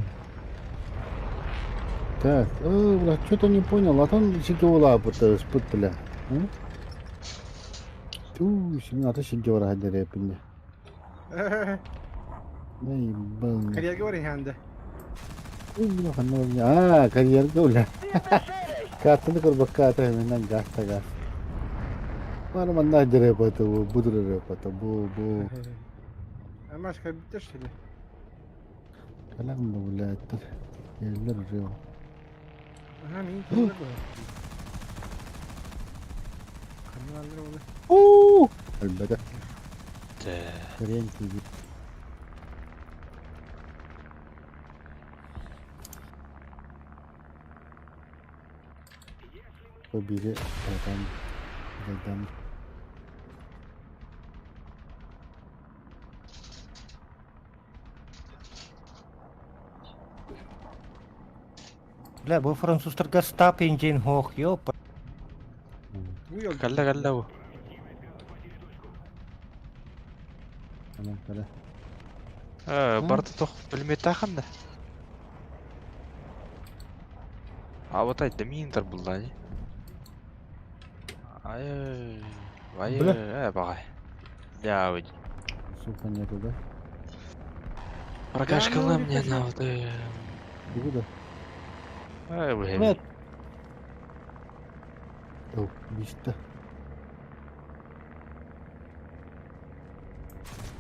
Так, бля, что-то не понял. А там сигула спут, бля. Şimdi şimdi var hadi rapinde. Ne ben. Kariyerge var ya hande. Bunu kan ne? Kariyer gula. Katını kur bakka ata hemen gasta gas. Bana manna dere pata bu budur pata bu. Ama aşka bitti şimdi. Kalam da bulatır. Yerler diyor. Aha neyin kendine koy. Kanalları olur. Elbette. Kariyer gibi. Biri adam. Бля, bu Fransızlarga stop engine hoq yok. Bu yol. Kalla bu. Tamam kala. Barda тоқ білмет тақында. А вот айда минтер булда не. Бағай. Я өйді. Сука нету, да? Прокашкала мне навды. Куда? Bu hem. Evet. Yok, işte.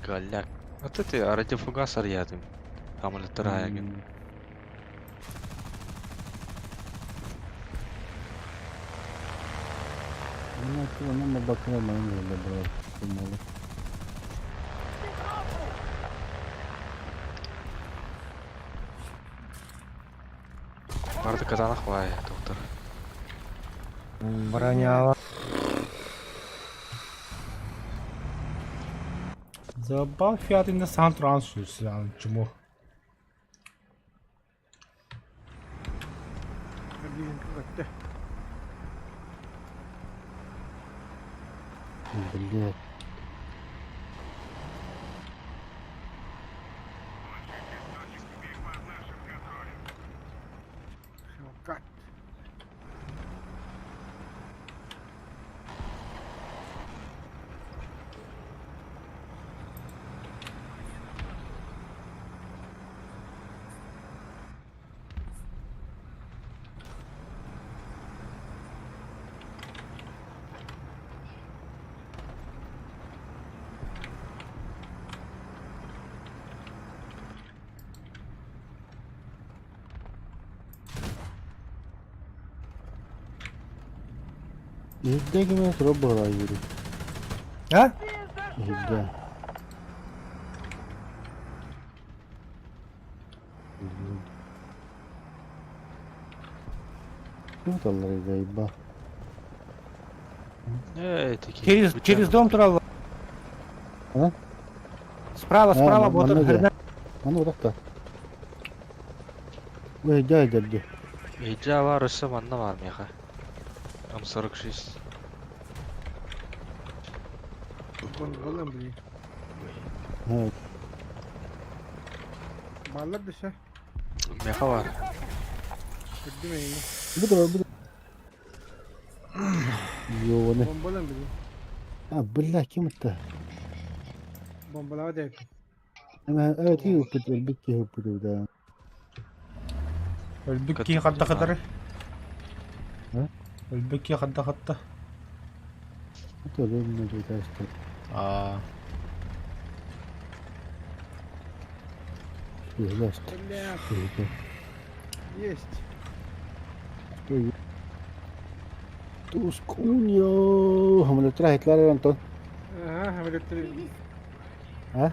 Галяк. Вот это радиофугас рядом. Там летера ягин. Ona bakalım ben böyle böyle. Olmalı. Барды казанах бай, доктор. Броня. Забав фиатында сан трансферс yani чему. Bizim kuvvette. Блядь. Şokat. Evde gibi sıra bara yürü. Ha? Evde. Вот он заеба. Такие. Через дом трава. А? Справа, вот он. А ну так-то. Ой, дядя. Ejja var, ısı banda var mı ya? M46. Balım bu. Evet. Ballar dışı. Meha var. Gittim yine. Bu da. Yo ne? Bombalan bu. Ha billah kim attı? Bombalama da yapayım. Ama evet iyi yapıyor. Bitti yapıyor da. البكي خدة خضري. ها؟ البكي خدة خدة. Это время не тестит. Есть. Бля, есть. Тускуньо. Hamle trae claro Anton. Aha, hemen götüreyim. Ha?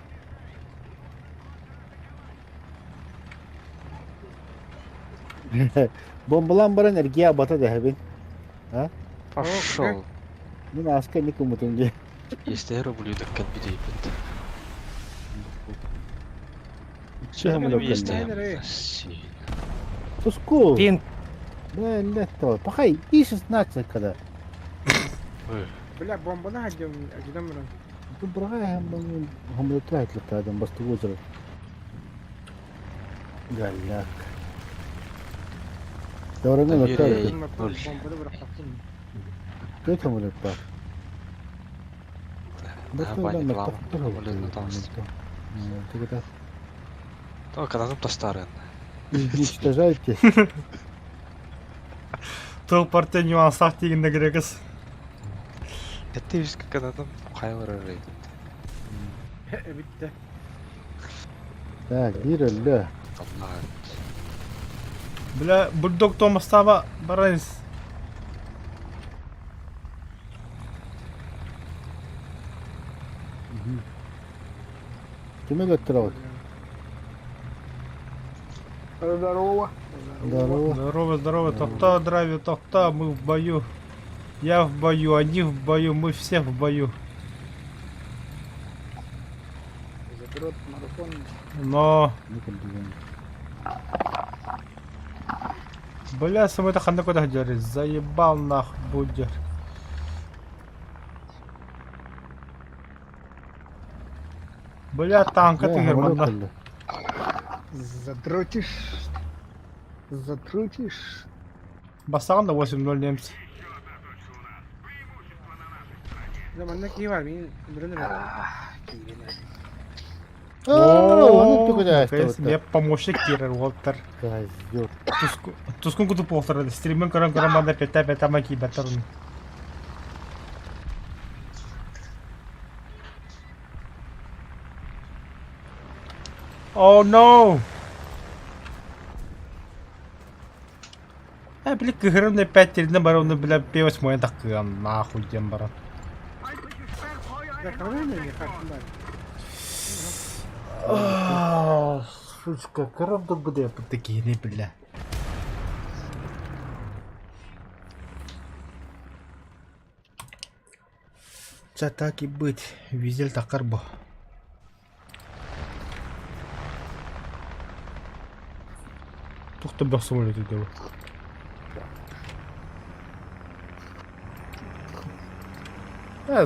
Bombalan bara enerjiye bata da hebin. Пошел. Bunu asker ne kumutun diye. Если я рублю, так как бедей. Чем Чё оно есть коллега? Туску. Пин. Блин, то. Пахай, и 16 когда. Бля, бомбаны ходим, один раз. Добрая, هم طلعت لك هذا بس توزر. قال لك. دورنا Доверие. نتكلم. Бомбаны ноль. бırakmasın. كيف هم نتكلم؟ Баня клава. Блин, наталась. Тогда Только на тастары. уничтожайте. Тыл партия нюансах дегенде керекіз. Это весь как она там хайвара рейд. Bitti. Так, дира ля. Бля, бульдог Томастава барайыз. Кем электроуд? Здорово. Здорово. Здорово, здорово. Тохта, драйве, тохта, мы в бою. Я в бою, они в бою, мы все в бою. Заберет марафон. Но, Никогда. бля, сам это ханда куда ходили. Заебал нах будет. Бля, танк это германда. Задротишь. Задротишь. Басаған да 8-0 немцы. Zamanda ki var benim öldürülür. О, ну ты куда наконец, мне помощник Кирер Уолтер. Козёл. Тускун куду полтора. Стримен карам караманда пята маки батарун. Oh no! Бля, кыгырым на 5 териден бар, оны, бля, певать моя такыган, нахуй дем баран. Ya kalıyor mu ya karşımda? Сучка, кырымды буде такие, не бля. Це так і быть, визель такар бо. Тухта бях самолеты делал.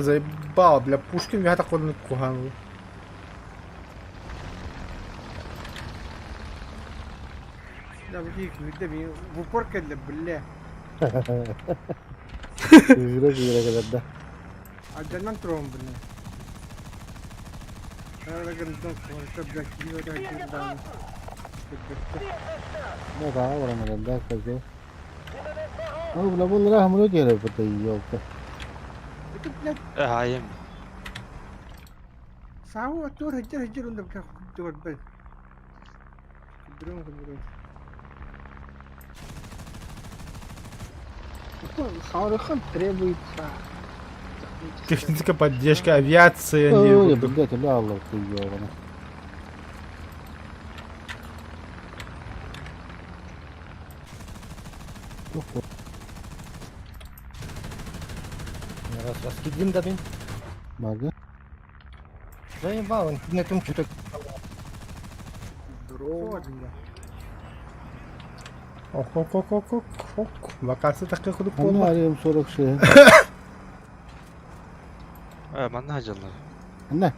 Заебал, бля, Пушкин я такой на кугану. Ya bu ilk videoda beni bu pork edildi bile. Güle kadar da. Ajandan turum bile. Öyle gönlümden sonra bırakıyor da gidiyor. Ne daha var ama da kızı. Abi la bunlara hamle diyor bu da yok. Hayır. Sahu atur hajar onda bırak gidiyor bel. Gidiyor. Саурыхан требуется. Техническая поддержка авиации. Ой, блядь, ля Allah ты ёбана. Раз кидим да бин. Мага. Заебал, интернетом что-то. Здорово. Ок. Вакансия такая худу Onu полна. arıyorum sorak şey. Манна ажалла. Ne?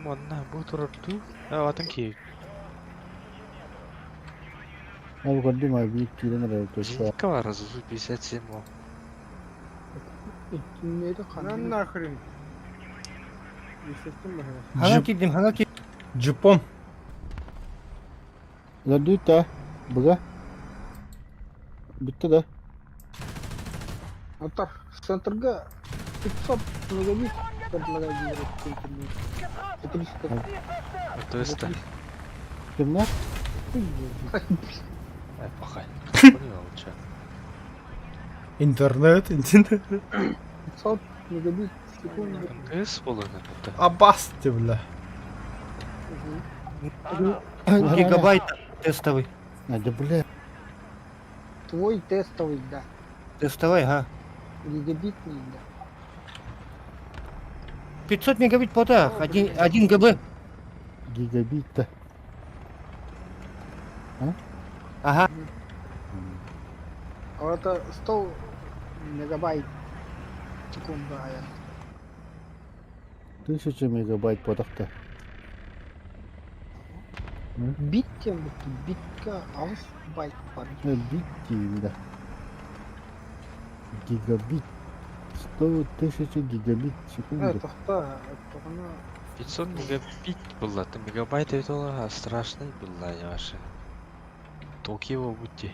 Манна bu turardı. Атын ki. Abi koydum abi bir kilo ne kadar koştu. Зенитка var разу 57 o. Lan nahrin. Yükselttin mi? Хана кидим. Джипон. Gördü de. Bıga. Bitti de. Atar. Центрга 500 мегабит предлагает интернет. Это не что. То есть да. Kim ne? Пахай. Понял, че. Интернет. 500 мегабит в секунду. МТС было это. Абасти, бля. Гигабайт тестовый. Hadi bile. Твой тестовый, да. Тестовый, ага. Гигабитный, да. 500 мегабит пота, 1 ГБ. Gigabit de. Ага. Это 100 мегабайт в секунду. 1000 мегабайт потокта. Бит тем битка 6 байт бар. Бит деймін. Гигабит. 100 тысяча гигабит в секунду. Тоқта, тоқына 500 мегабит было, это мегабайт это было страшно было, я вообще. Токио будьте.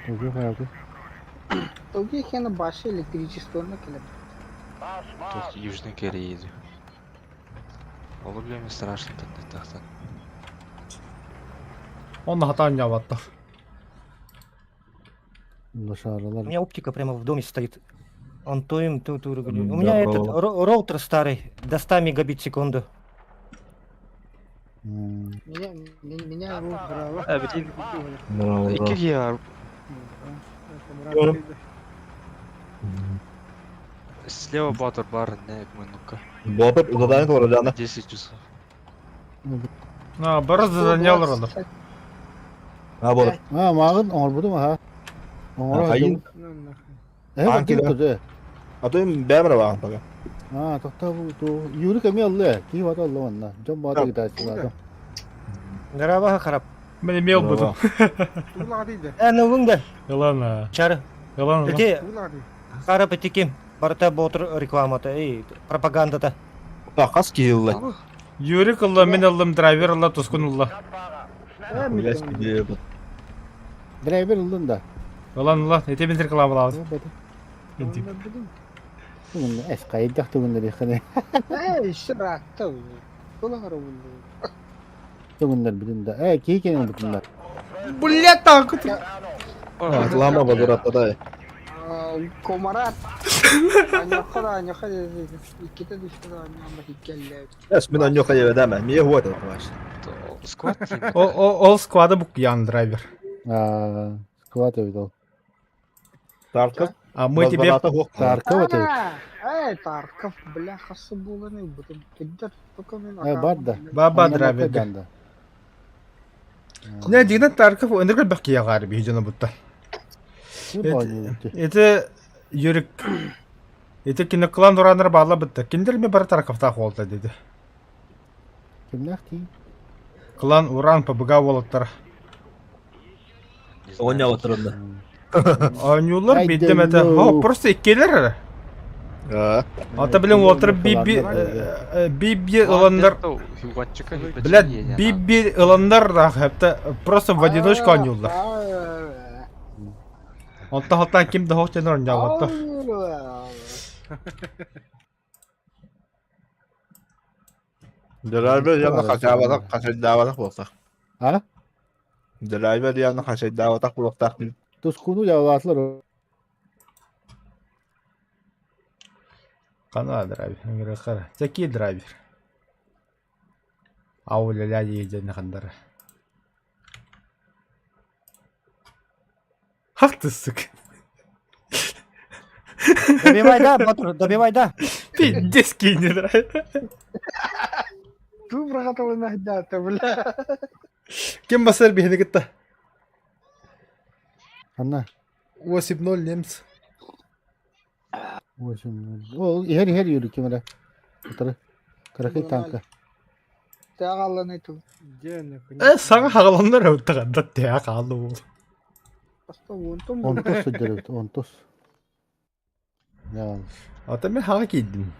Оге қарапы. тоги хена башы электричествоны келем. Ток Южной Кореи. Ол блин страшно тахтан. Оны хатан жабаттар. У Лошаралар. меня оптика прямо в доме стоит. Он то им, то регулирует. У меня этот роутер старый, до 100 мегабит в секунду. Меня брала. А, блин. Iki ya. Слева батыр бар, не минутка. Батыр задание тоже, да? 10 часов. Бір заданиялар олар. Батыр. Мағын оңыр бұды ма, ха? Қайын. Бәккен тұрды. Атойым бәмірі бағын таға. Тоқта бұл. Юрі кәме алды. Кейіп аты алды онна. Жон баты гитарчы бады. Гарабаха харап. Мен емел бұдым. Ула дейді. Новыңда. Ялан. Чары. Ялан. Теке Ула дейді. харап етекем. Барта ботыр рекламата, пропагандата. Қас кейілді. Юрик алла, мен алдым драйвер алла, тұскын алла. Драйвер алдың да. Ялан алла, ете мен рекламалауыз. Бүгінді әс қайдақ түгіндер еқіне. шырақта. Ула қара болды. Түгіндер бүгінді. Кейкенің бүгінді. Бля, так. Лама базаратта Комарат. Аняққа иккеті düştü аняққа иккелі. Әс мен аньоқа ебедәмә. Мие хуат это. Сквад тим. Ол сквады бұк ян драйвер. Скват өйді ол. Тарков. А мы тебе... Тарков өтеді. Тарков, бляхасы боланы. Бұтын кеддер. Бар да. Баба драйверге. Не, дегенде Тарков өндіргіл бәк кия ғарби, хижана бұтта. Это Юрик. Это киноклан ураныр бала бітті. Кендер ме бары Тарковта қолды деді. Кімнақ дейін? Клан уран побыга болыттар. Оня отырынды. Анюлар бейдім әті. Просто иккелер. Ата білім отырып биби ыландар. Блядь, биби ыландар хәпті просто в одиночку анюлар. Онта халтан кимді хоқтен орын жауаттар. Драйвер yanına kaçırdavatak bolsa. Ha? Драйвер yanına kaçırdavatak bolsa. Тұскуну жауатлар о. Қана драйвер, қара. Зәки драйвер. Ауылы ләді ежені қандары. Haklısın. Добивай, да, Батур, добивай, да. Пиздец кинер. Ту братова нахдата, бля. Кем басар бихне гитта? Анна. 8-0 немц. 8-0. Ол her yürü kimere. Kıtırı. Kırakı tanka. Тағалан айту. Саңа хағаландар өттіғанда тәя қалды ол. Просто онтом. Онтос өдірі, онтос. Ya. Ата мен хаға кейдім.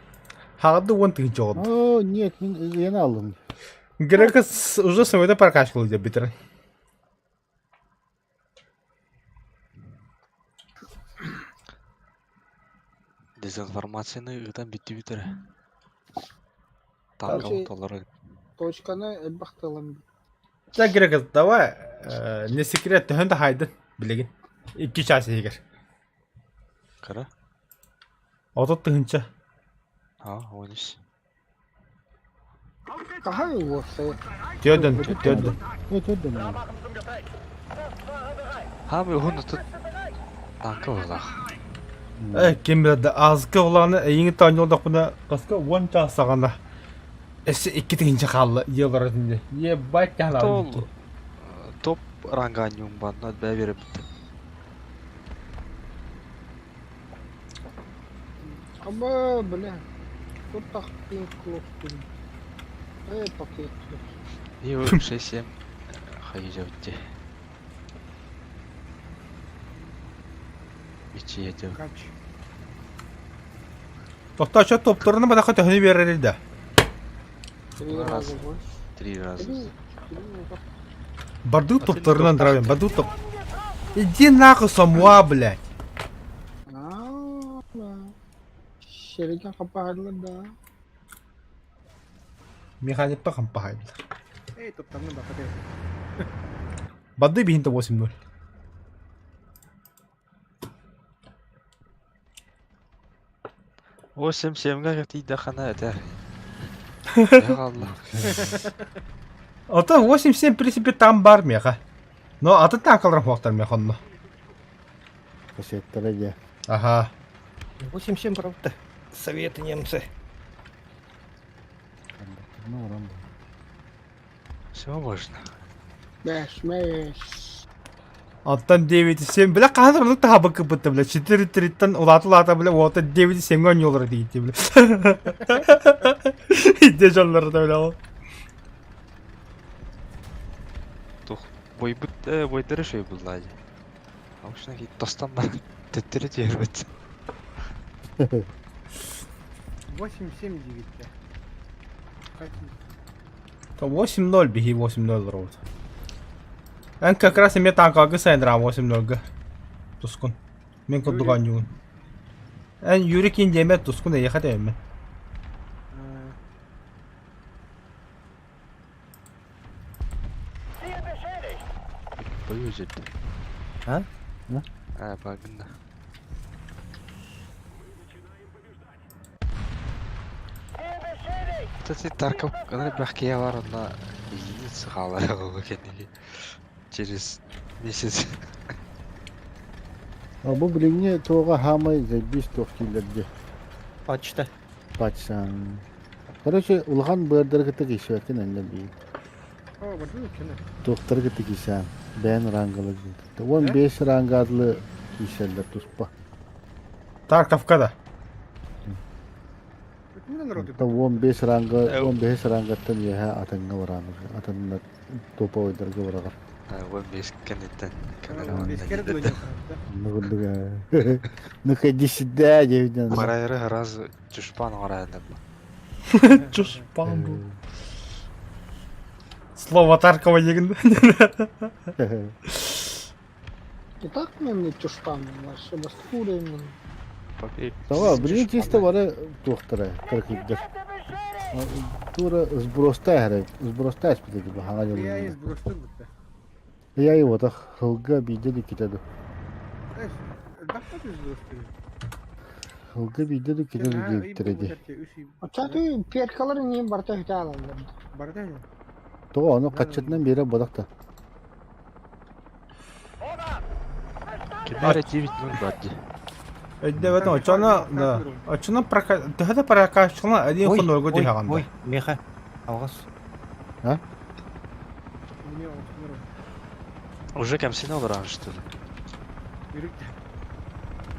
Хағады он тыгын жоғын. О, нет, я алdım. Грекас уже самойда прокачкал деп бітірін. Дезинформацияны ыдан битти битері. Танка ұталары. Точканы әлбақтылым. Ja Грекас, давай не секрет түхінді хайдын білеген. 2 час егер. Кара? Отот тыгынча. Ойнеш. Қағай осы. Төдін. Ötürdüm ya. Ми оны тұт. Танка олақ. Кем білді, азқы оланы еңі таңылдық бұны қасқа 10 час сағана. Әсі 2 тыгынча қалды ел арасында. Ебать тағылады. топ ранганиум банна бәбері бітті. Аба, бля. Вот так пинг клоп. Пакет. И 6-7 хайжа бітті. Бичі ете. Кач. Тоқтача топтарына бадақа төхіні берер еді. 3 Раз. раза больше. 3 раза. Барды топтарынан дравим, барды топ. Иди нахуй самуа, блядь. Шерика кападлы да. Механикта қампағайды. Эй, топтарны бақыды. Барды бейінті 8-0. О, 7-7-ға кәптейді қана әтәр. Яғалла. Ата 8-7 в принципе там бар меха. Но аты танкаларым хуақтар мехонно. Кассеттер эге. Ага. 8-7, правда. Советы немцы. Ну, рам. Все можно. Мэш. Аттан 9-7 бля қазырлық табы кіпітті бля 4-3-тан улаты бля оты 9-7 өн yolları дейті бля. Иде жоллары да бля ол. Бойдары шөй бұллады. Аушына кейт достан бар. Төттері жер 8-7 8-0 бихи 8-0 роуд. Эн как раз име танкалгы сайындырам 8-0-га. Тускун. Мен күрдіған юын. Эн юрик индеме тускун ехат әймен. Бой өзерді. А? Багында. Тәте таркап қана бәқкея бар, онда единица қалай қолға кәдеге. Через месяц. А bu bilinge toga hamay zedis tohkilerdi. Почта. Paçsan. Короче, улхан бырдыр кыты кишветін әлі бейін. О, барды өкені. Тоқтар кыты кишан. Бән рангалы жүйді. 15 рангадlı кишелдер туспа. Тарковкада. Өтінен роды. 15 рангаттан еха атыңға барамыз. Атыңға топа ойдарға барағар. 15 кәнеттен. Бескер дөлі. Нұғылдыға. Нұқайды сіда жевден. Қарайыры раз чушпан қарайында. Чушпан бұл. Слово Таркова егінді. И так мен не тюштан, вообще бастурен. Тава, бірін чисто бары тоқтыра, кіркейдір. Тура сброста әрі, сброста әспетеді бұл хаңа Я жолы. из брустыр бітті. Я его так хылға бейдеді кетеді. Дақта из брустыр. Хылға бейдеді кетеді дейіптіреді. Чаты перкалары не барта хите алалар. Барта не? Тоға оны қатшытынан бері бодақта. Кемері 9-0 барды. Әйді бәтін очына түхәді прокачқылына әдейін құн өлгі дей ағанда. Ой, меха. Алғас. Не, он смотрит. Уже кәмсіне олар что ли? Юрик.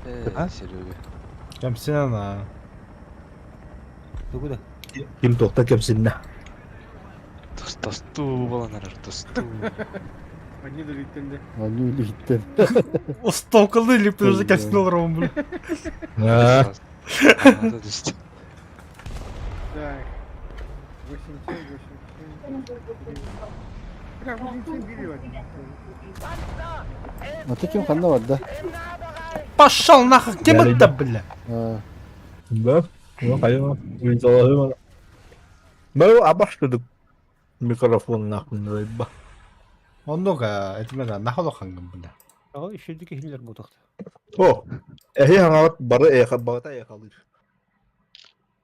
Серега. Кәмсінен Ты куда? Ким тоқта кемсинна. Тосту баланар, тосту. Они долетели. Оны өлі гиттен. Столкылды лепті өзі кәмсінен олар оң бұл. Надо десять. Так. 8-7. Как 8-7 видел? Аты кем қанда барды? Пошел нахуй, кем это, бля? Да? Ну, қайма. Үйдалады. Бұл абаштыдық. Микрофон нақын райба. Оннуға, әтімеға, нахал оқанғын, бля. Ага, еще дикий хиллер бұтақты. О, әхи хаңағыт бары бағыта әйқалыр.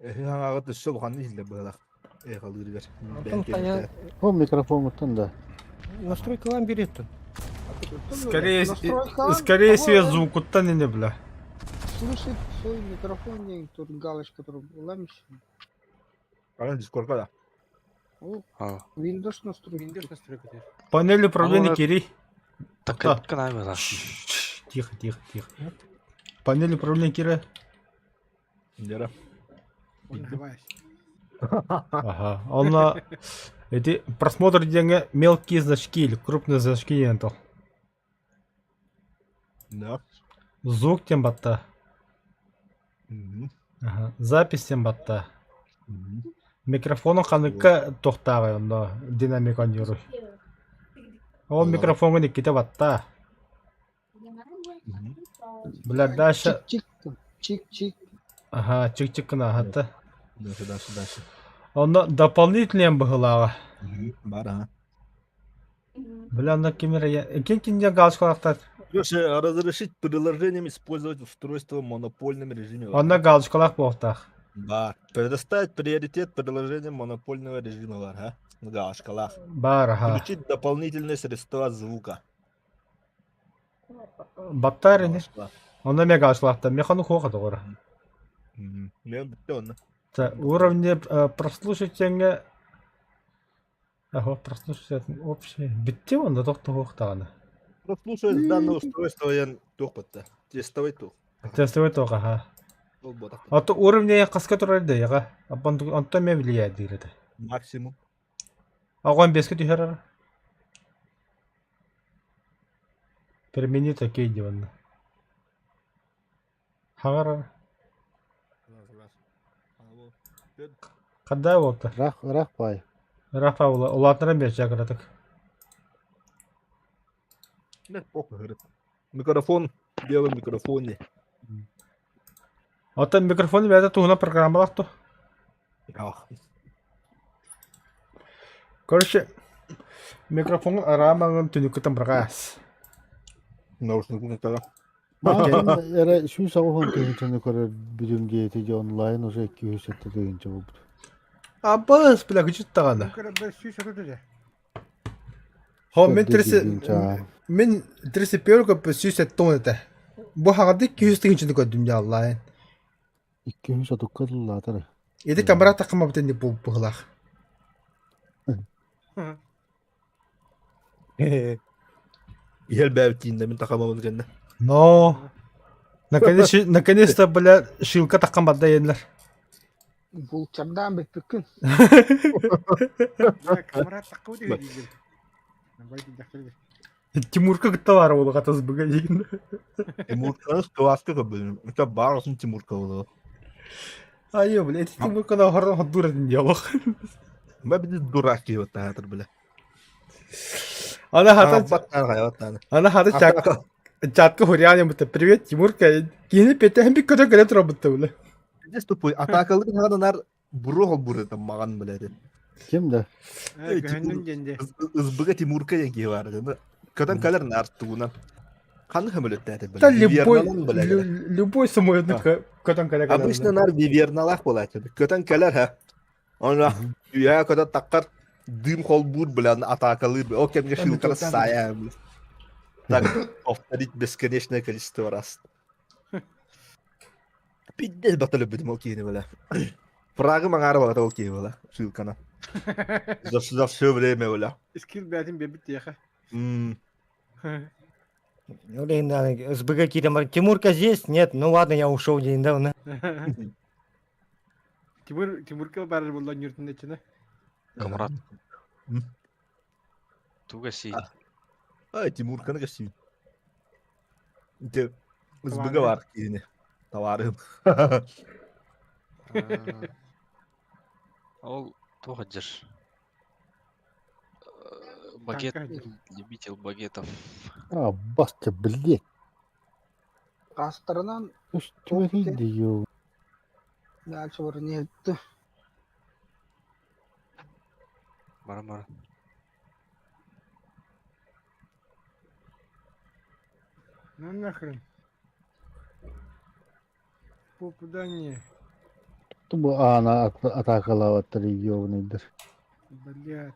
Әхи хаңағыт үсі бұқанды хилді бағылақ. Әйқалыр. О, микрофон мұттан да. Настройка вам берет-то. Скорее всего, звукуттан не, бля. Слышит свой микрофон, тут галочка, которая была мешана. Қайын дискордқа да. О, А, Windows настройки. Windows настройка. Панель управления Оно- Кири. так Да. это канал. Тихо, тихо, тихо. Панель управления Кира. Нера. Ага. Он на эти просмотр деньги мелкие значки или крупные значки ентал. Да. Звук тем батта. Мгм. Ага. Запись тем батта. Мгм. Микрофону каныкка тохтагы онда динамик он юру. Ол микрофонга никите батта. Мгм. Бля дальше. Чик-чик. там, Чик-чик. Ага, чик-чик кына хата. Дальше. Он дополнительный бахлага. Мгм. Бар, ага. Бля, на камера я. Кин я галочка. Короче, разрешить приложением использовать устройство в монопольном режиме. Он на галочкалах бохтах. Бар. Предоставить приоритет приложениям монопольного режима. Бар, а? На галочкалах. Бар, ага. Включить дополнительные средства звука. Баттар не. Галочкалах. Он на галочкалахта. Механу хоха догора. Мгм. Мен бітті Уровни прослушивания. Ага, прослушивать общее. Битте он да тохта хохтана. Прослушивать данное устройство я топотта. Тестовый тух. Тестовый только, ага. Ол ботақ. А то уровня каска турайды яга. Он то ме влияет дирет. Максимум. Агон беске тихера. Перемени такие диван. Хагара. Када болта? Рах пай. Рафа улатнара беш жагратык. Нет, похуй, говорит. Микрофон. Белый микрофоне. А то микрофон беда туна программалах то. Ах. Короче, микрофон арамаган тунук там брагас. Наушник не тогда. Эра şu sabahın tehlikeli kadar bizim diyeti онлайн уже 200 deyince bu. Абас бля гычыттагана. Хо мен мен 31 көп сүйсет тонете. Бу хагады 200 тыгынчы көдүм жаллай. 200 tukkadılar tabii. Эди камера такыма битен дип булах. Ел бәвтиінде мен тақамамыз кенде. Но наконец-то, бля, шилка таккан бадда ендер. Бұл чардан бек бүкін. Камера таккау деген. Тимурка гытта бар ол катыз бүгэ деген. Тимурканы скваска көбілім. Это барысын Тимурка болу. Айо, бля, эти Тимурка на хордан ходура дин диалог. Ба биді дурак кейіп тағатыр, бля. Ана хата Баттан қайбаттан. чатка хуряне бутта. Привет, Тимурка. Кини пете хем бик көтө келе тура бутта бля. Дес тупой. Атакалдың хағаданар бұру қол бұры там маған біледі. Kim de? Избыға Тимурка ең кейі бар. Көтен кәлер нар туынан. Қаны хым өлетті Да біледі. любой самоёдный көтөн келе. Обычно нар виверналақ болады. Көтен кәлер, ха. Она үйә көтен таққар дым қол бұр білән атакалыр. О, кемге шылқары сая. Так, повторить бесконечное количество раз. Пиддес батылы бітім ол кейіні білі. Прагы маңары бағыта ол кейі білі. Шылқана. За все время білі. Скилл бәтін бебіт яха. СБГ какие-то. Тимурка здесь? Нет, ну ладно, я ушел недавно. Тимурка бәрі болдан юртында чына. Камрат. Туга сей. Ай, Тимурканы кәсейін. Үзбігі бар кейіні. Таварым. Ол тоға жыр. Багет, любитель багетов. Aa bastı bildi. Қастарынан Üstüme gidiyor. дальше бір не өтті. Мара. Ну нахрен. Попадание. Bu ana atakalavatları yiyor nedir? Блядь.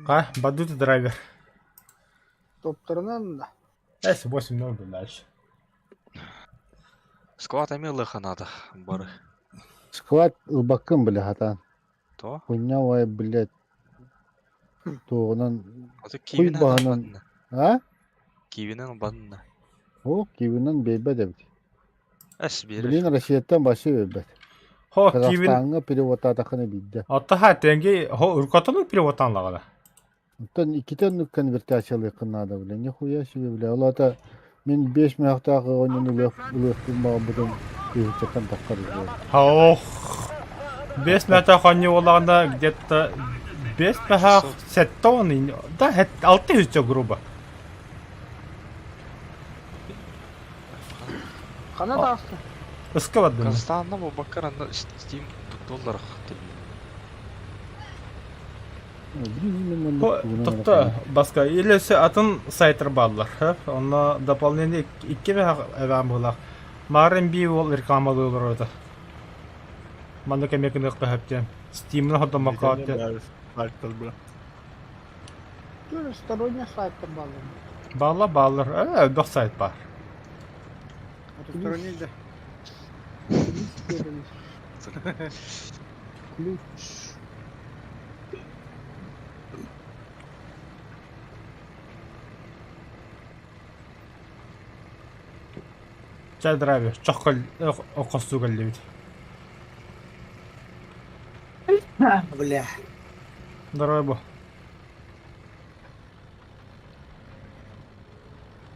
Ка, бадут драйвер. Топтарынан Эс 8-0 дальше. Скват амелыха надо, бары. Сквад ылбаккын, бля, хатан. То? Хуйня вай, блядь. Тоғынан... Аты Куй кивинен бағынан... албанна. А? Кивинен албанна. О, кивинен бейбе деп. Әс берер. Блин, Россияттан башы бейбе. Хо кивин Қазақстанға перевод атақыны бидді. Аттаха тенги хо уркотонун переводтан лагала. Оттан икитен конвертациялы кынады, бля. Нихуя себе, бля. Олата мен 5 мехтағы ойнын үлөктің бағы бұдың үйітчеттен таққар үзбейді. Ох. 5 мета ханни олаганда где-то 5 меха сеттон. Да, 600 грубо. Қанат асты. Ыскават дым. Қазақстанна бұл баққар анда Steam доллар Токта баска илесе атын сайтыр баллар. Онна дополнение 2 меха эвам булак. Марын би ол реклама болорда. Манда кемекин ыкпаптен. Steam'на хода макат. Түр сторонний сайттар балым. Баллар. Дох сайт бар. Сторонний да. Ключ. Чай драйвер. Чокол окостугал левит. Бля. Здорово, бо.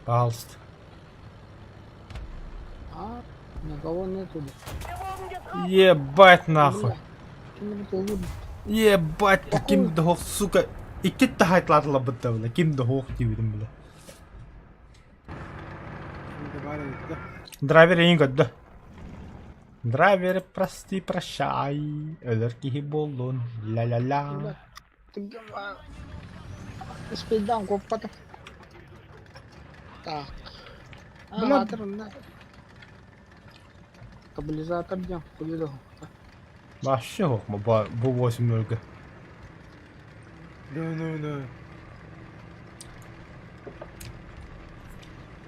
Пожалуйста. А, никого нету. Ебать нахуй. Кем-то Ебать, ким дохок, сука. Иккетте хайтлатыла бытта бля. Ким дохок дивидим бля. Драйвер ең көдді. Драйвер, прости, прощай. Өлір кейі болдun. Ля-ля-ля. Спейдан коппатым. Так. Бля. Атырында. Стабилизатор дем. Кулиду. Вообще хокма, bu 8-0'га.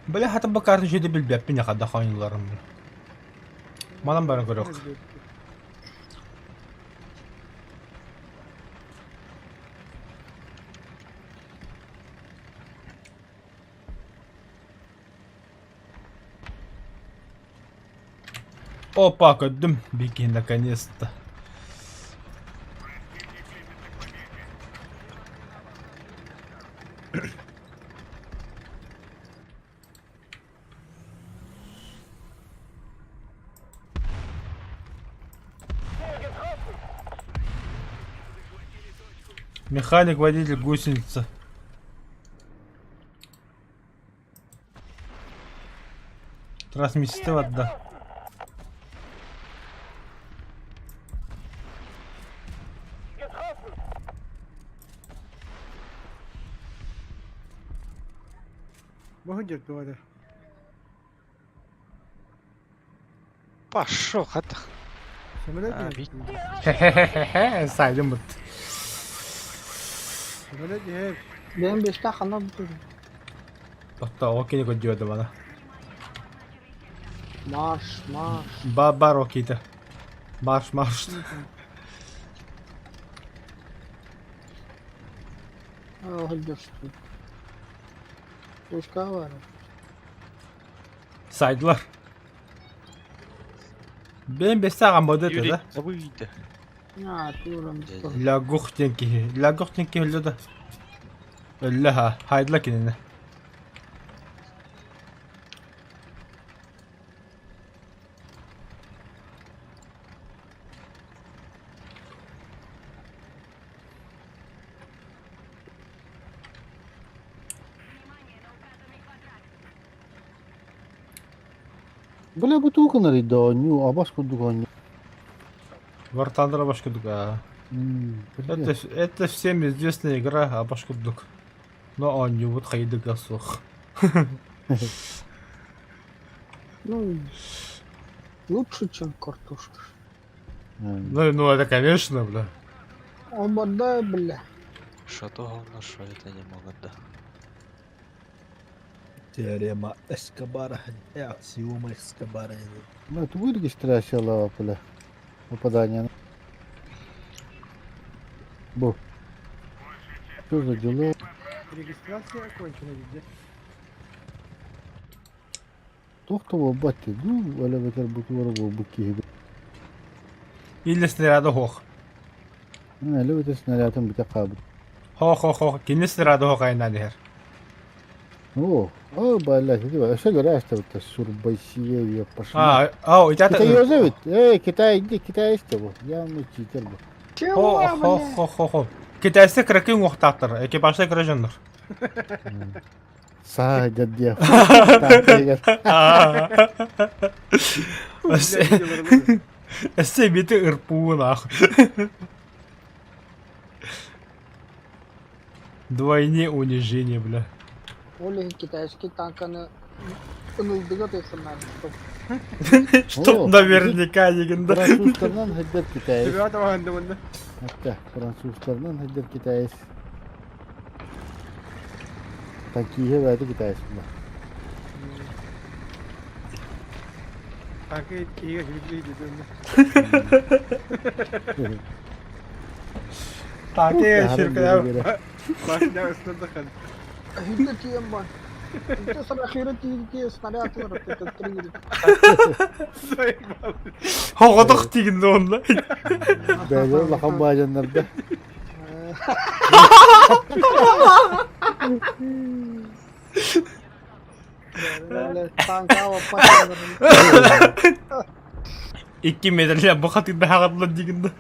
Бля, хата бакарды жеде билбеп мен якада хайныларым. Манам бары көрөк. Опа, көддім. Беки, наконец-то. Механик, водитель, гусеница. Трансмиссия вода. Выходит, говорю. Пошел, хата. Самолет бит. Хе-хе-хе-хе, saydım bu. Самолет нет. Benim 5'te kanal bitirdim. Hatta okey koyuyordu bana. Marş. Bar okeydi. Marş. Öldürsün. Başka var. Saydılar. Benim 5 saat modu Yürü. da. Zabıydı. Ya diyorum. Laguktenki öldü da. Öldü ha. Haydılar kendine. Бля, бутылканы рейда оню, а баш кудук оню. Вартандра башкудук. Это всем известная игра Абашкудук. Но он не вот хайды гасух. Ну, лучше, чем картошка. Ну это конечно, бля. Ободай, бля. Что то говно, что это не могут, да. Теорема Эскобара. Аксиома Эскобара. Ну, это будет регистрация лапуля. Попадание. Бу. Что за дела? Регистрация окончена везде. Тохтого батти. Ну, валя ветер бутуару буки. Или снаряда хох. Лو ветер снарядом битакаб. Хох. Кине снаряда хох айна дехер. О, баля, ты что, что гораздо вот сурбайсие пошла. У тебя Китай его зовут? Китай, иди, Китай есть его. Я не читер был. Чего, блядь? Хох. Китайсы кракин уохтаттыр, экипажда кражындар. Садят дев. Эссе бити ырпуын ах. Двойне унижение, бля. Оля китайский танканы ынылдыга тексанар. Чтоб наверняка дегенде. Француздардан хеддер Китай. Ребята, ваганда мында. Hatta Fransuzlardan hediye Kitayız. Tankiye verdi Kitayız bunda. Tankı iyi hücreydi döndü. Takiye şirkaya. Başına ısındı kan. Hücre tiyem ban. Hücre sana ahire tiye снаряд var. Tırgırı. Hoğuduk degende onunla. Böyle lakam bacanlarda. Böyle tanka ve patanların. 2 metrele bu katında haqatla degende.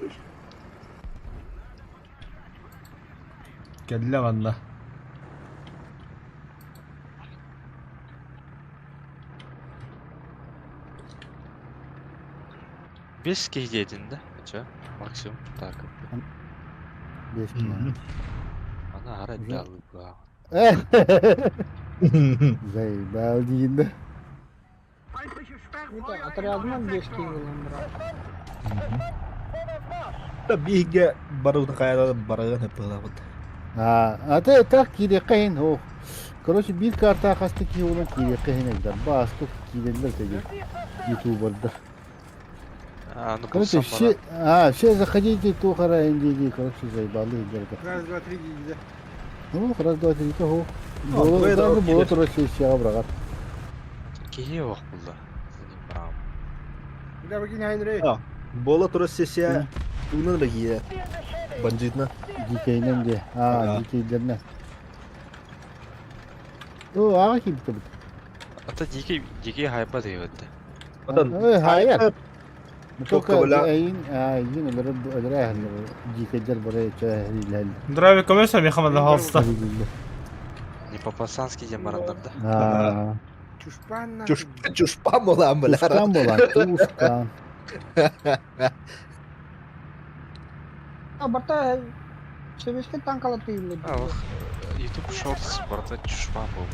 Kelle valla. Бес кейде едin de. Aça. Maksimum takip. 5 kilo. Ana ara dalı bu. Zay baldiğinde. Feindliche Это Sperrfeuer! отрядman 5 kilometre. Tabii baru kaya barang hep lawan. Это так кирекаин ho. Короче, bir karta kastı ki onun kирекаин eder. Bastı kirenler tege. YouTuber'da. Аны Короче, булсам все заходите, то хара индиги, короче, заебалы игры. Раз, два, три, гиде. Ну, раз, два, три, того. buraya da Было gider. трое сия брагат. кейе вақ булда. Сенин барам. Bir daha bakayım aynı rey. Bola terus sesi tunan lagi ya. Banjitna. Дикейнен де. Дикейдерне. О, ага хибте бит. Ата дике хайба дейбетти. Ой, хайер. Çok kabul- Ayın, yine böyle ödere дикейдер buraya çahriler. Здравия, комиссия, Михамед Халста. Не по-пацански дем барандарда. Çuşpan lan. Cuspam olan belar. Tuşkan bolan, tuşkan. Бата Sevişkin tankala tüyüldü. А, вақ. YouTube Shorts барда чушпан бол.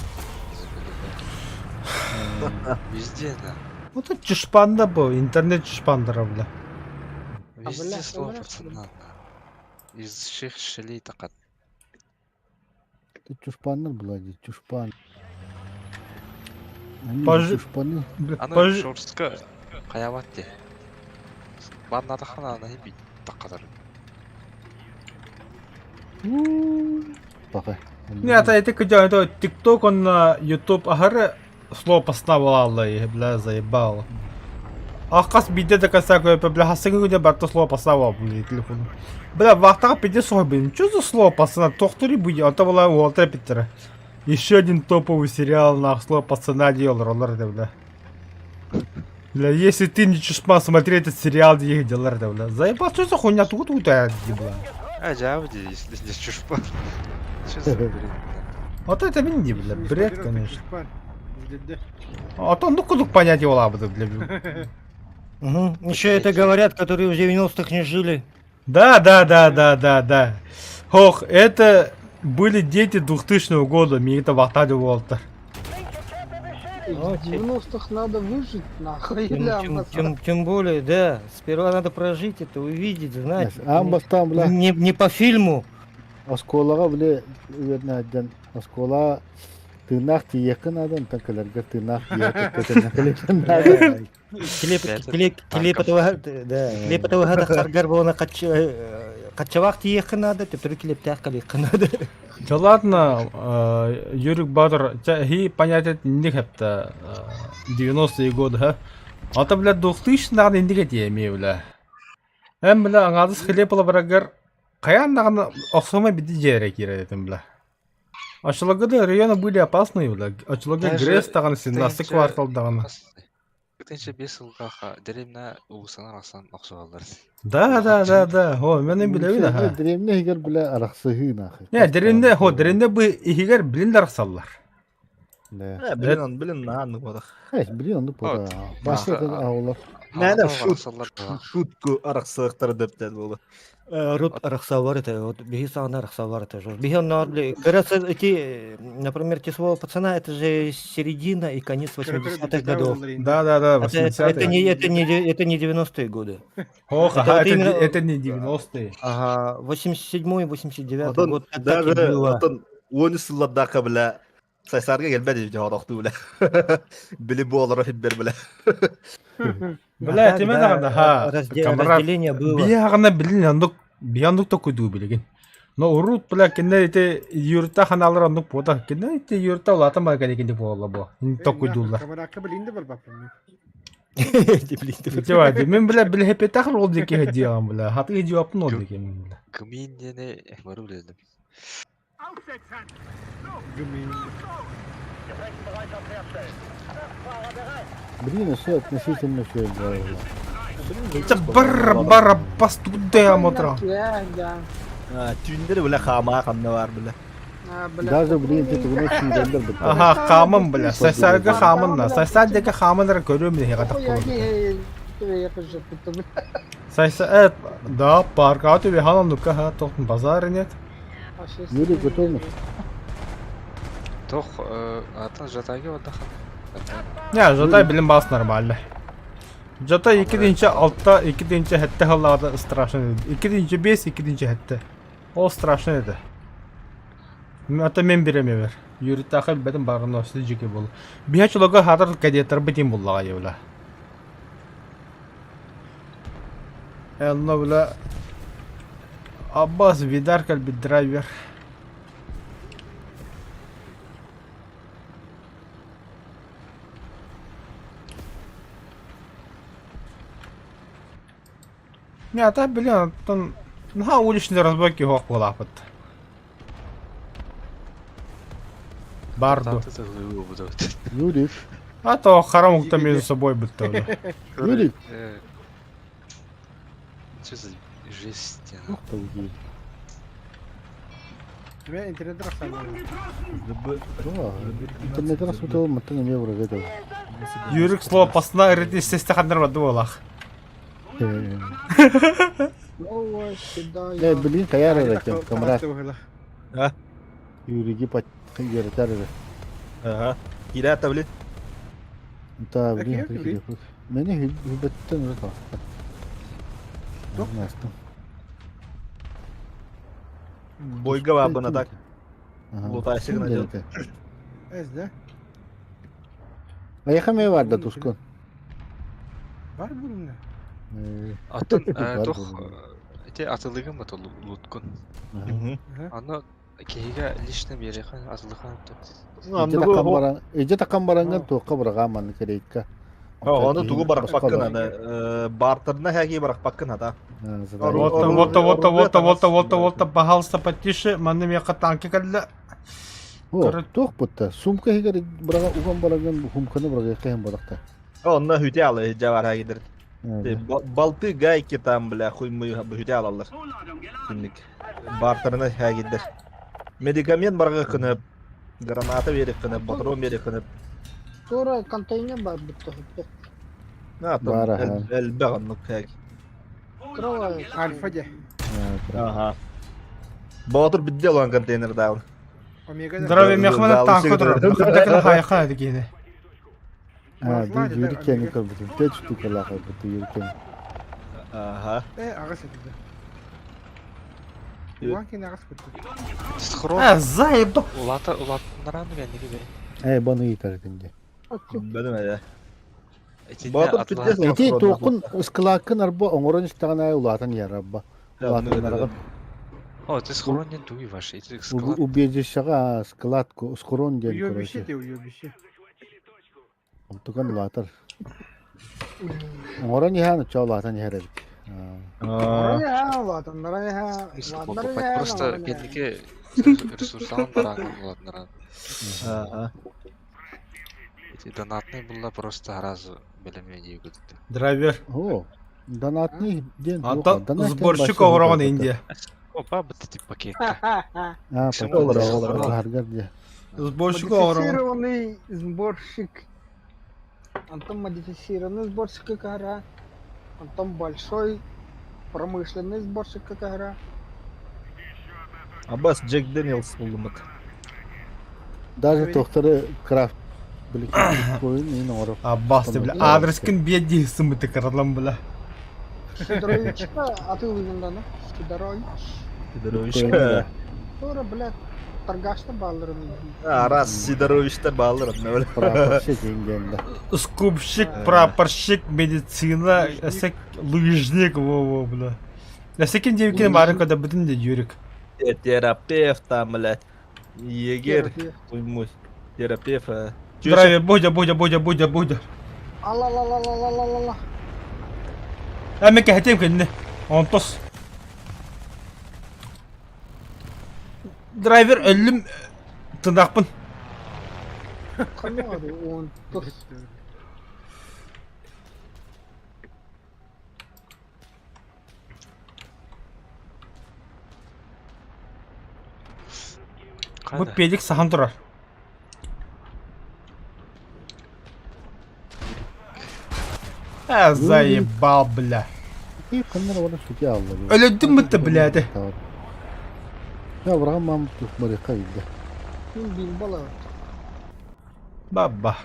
Везде, да. Вот это чушпанда был, интернет чушпандыра, бля. Везде бля, слово бля, пацана. Из всех щелей тақат. Ты чушпаннар булади, чушпан. Чушпаны. Аны Shorts'ка қаябат де. Баннады хана ана бит тақатар. Пока. Не, это когда это ТикТок, он на YouTube, ага, слово поставила, бля, заебал. Ахкас биде да касако, бля, хасыгы где барта слово поставила, бля, телефон. Бля, вахтага пиде слово, блин, что за слово пацана, тоқтури будет, это была Уолтер Питера. Еще один топовый сериал на слово пацана делал, роллер, бля. Бля, если ты не чушпан смотреть этот сериал, где делал, бля, заебал, что за хуйня, тут бля. А, жауди, если не чушпан. Что за бред? Вот это минди, бля, бред, конечно. Çuşpan. Bizde. А то ну куда понять его лабы, бля. Еще это говорят, которые в 90-х не жили. Да. Ох, это были дети 2000 года, мне это вахтали Уолтер. В 90-х надо выжить, нахуй. Тем более, да. Сперва надо прожить это, увидеть, знать. Амбастан, бля. Не по фильму. Осколага, бля, верно, один. Оскола Tırnak tiyekın adam takılarga tırnak tiyekın kötüne kılıçın adam. Клип этого хада харгар боона качавак тиех надо, тепер клиптах калик надо. Да ладно, Юрик Бадр, хи понятие индик хепта 90-е годы, ха? А то, бля, 2000-наган индик етеме, бля. Бля, аңадыс хилепала барагар, қаян-наган оқсамай биді жерек ередетім, бля. Ашылыгыды районы были опасные, бля. Ашылыгы Грес таган, 17 квартал таган. Кетенче 5 жылға деревна уусанар асан оқсуғалдар. Да. О, менен билебин, ха. Diremne higer bile araksıhı nakı. Ya derinde bu ihiger bilinler sallar. Ne? Bilin naandık badak. Hayır biliyorsun bu da. Başka da ağlar. Näde şutku araksıqtır deptet boldu. Рот арахсавар это, вот бихисана арахсавар это же. Бихен норли. Кажется, эти, например, число пацана, это же середина и конец 80-х годов. Да, Это 80-е. это не 90-е годы. Ох, это ага, вот именно- это не 90-е. Ага, 87-й, 89-й Атын год. Так и даже было. атын 10 сылладдака биле сайсарга келбеди жодокту биле. Били болары хиббер биле. Бля, А теме тогда, да, ха. разделение было. Биягана билин яндук то куду билеген. Но урут бля кенне ите юрта ханалар андук пота. Кенне ите юрта лата ма кенде болла бо. То кудулар. Камаракка билинди бол бапым. Тева, мен бля бил хепетахр ол деке хедиям бля. Хаты жауаптын ол деке мен бля. Кымин дене эхмару біледім. Aufsetzen! Gefechtsbereitschaft herstellen. Fahrer bereit. Блин, все относительно все было. Бар бас тудая мотра. Tündür bilе xama xamna var bilе. Даже блин, ты туда сидел бы. Аха, хамын бля. Сасарга хамын. Сасардеке хамындар көрөм не хата. Сайса да паркаты ви халам нука ха тохтун базар нет. Юрий готов mu? Тоқ, атын жатайге отдахан. Ya Jota bilim bas normalde. Jota 2-nji altta 2-nji hette hallarda straşın edi. 2-nji 5 2-nji hette. O straşın edi. Hatta men bireme ver. Yürü takıl bedim barın üstü jike bol. Bihaç logo hadar kadiyetler bitim bollaga yevla. Allah bula Abbas Vidar kal bir driver. Я так, блин, там на уличной разборке хох полапат. Барду. Танты тығылығы бұда өтеді. Юрий, А то харамукта между собой бітті. Юрий. Что за жесть? Ух ты, Юрий. Мен интернет рахсан. Интернет раз утал, маттан не враг этого. Юрик слово пасна рити сесте хандар баду олах. Не, блин, каяр этим, камрад. Ha? Юрий гипат, каяр тары. Aha. Gire bilе. Да, блин, Юрий? такие. Меня хибеттен это. Настя. Boyga var buna tak. Ага. Лутайся Şimdi гнадел. это. Ezde. Аяхаме vardı Tuşkun. Var mı bunun? Атын, Бар тоқ, бұл. те атылығы ма толы луткун. Аны кейге лично берехан атылыған өтті. Ece takam barangan toqa bırağaman kereykka. Onu tuğu barak bakın hada. Bartırına hegi barak bakın hada. Вот, пожалуйста, потише, манным яқа танки калла. Тоқ бұтта. Сумка хегер быраға уған бараган хумканы быраға қайын барақта. Onunla hüte alı cevher hegidir. Baltı gay ki tam bile kuymuyu hüte alırlar. Şimdilik. Bartırına hegidir. Medikamen barak kınıp. Granata verip kınıp. Patron verip kınıp. Sonra konteyner var bitti. Ne yaptım? Bara, ha. Elbe kanlık hegi. Alfa de. Aha. Batur biddi olan konteyner dağın. Omega Здравия, мехмана танки durur. Bakırdaki hayaka hadi gene. Ha, bir yürürken kalbıtı. Tek tutuk Allah kalbıtı yürürken. Aha. Ağız edildi. Ulan ki ağız bitti. Схрон. Заеб. Улатындар аны бәндегі бе. Bana iyi tarafında. Benim öyle. Итинде Батыр атлар. түтес İti toqun ıskılakın arba oңорun istağın ay ulatan yer arba. Ulatan araba. О, ты схоронен дуй ваш. Ити склад. Убежищага ıskılat ıskırон diyen Уебище короче. ты, уебище. Tukan ulatar. Oңорun yahan uça ulatan yer edik. Нарая, ладно, нарая, Если ладно, покупать нарая, просто ладно. пеннике ресурстан бараган болатын. Эти донатные было просто сразу белеме егут. Драйвер. О, донатный ден. Ата сборщик ограган Индия. Опа, вот эти пакетка. Пакет Olur, olur. olur. Hargar diye. Сборщик ограган. Модифицированный сборщик. Антон модифицированный сборщик как игра. Антон большой промышленный сборщик как игра. Abbas Jack Daniels buldum bak. Даже тохтары крафт. Білік koyun yine orup. Аббас те бля. Адрес кин беди сымыты каралам бля. Сидоровичка, а ты увидел, да? Сидорович. Sidorovich. Sonra, блядь, торгашта балларım. Aras Sidorovich bağlarım ne öyle. Прапорщик енгенді. Скупщик, прапорщик, медицина, эсек лыжник, во бля. Эсекин девкин барын когда бүтін де юрик. Terapevt там, блядь. Егер. Уймусь. Терапевт. Драйвер, Бодя. Алла. Әмеке хәтем кенне. Онтос. Драйвер ölüm тындақпын. Қанады, он тұс. Бұл педик сахан тұрар. Заебал, бля. İyi kanlar ona sütü aldı. Ölürdün mü de bilədi? Ya bırakın ben tutmari kaydı. Мен билбала. Баба.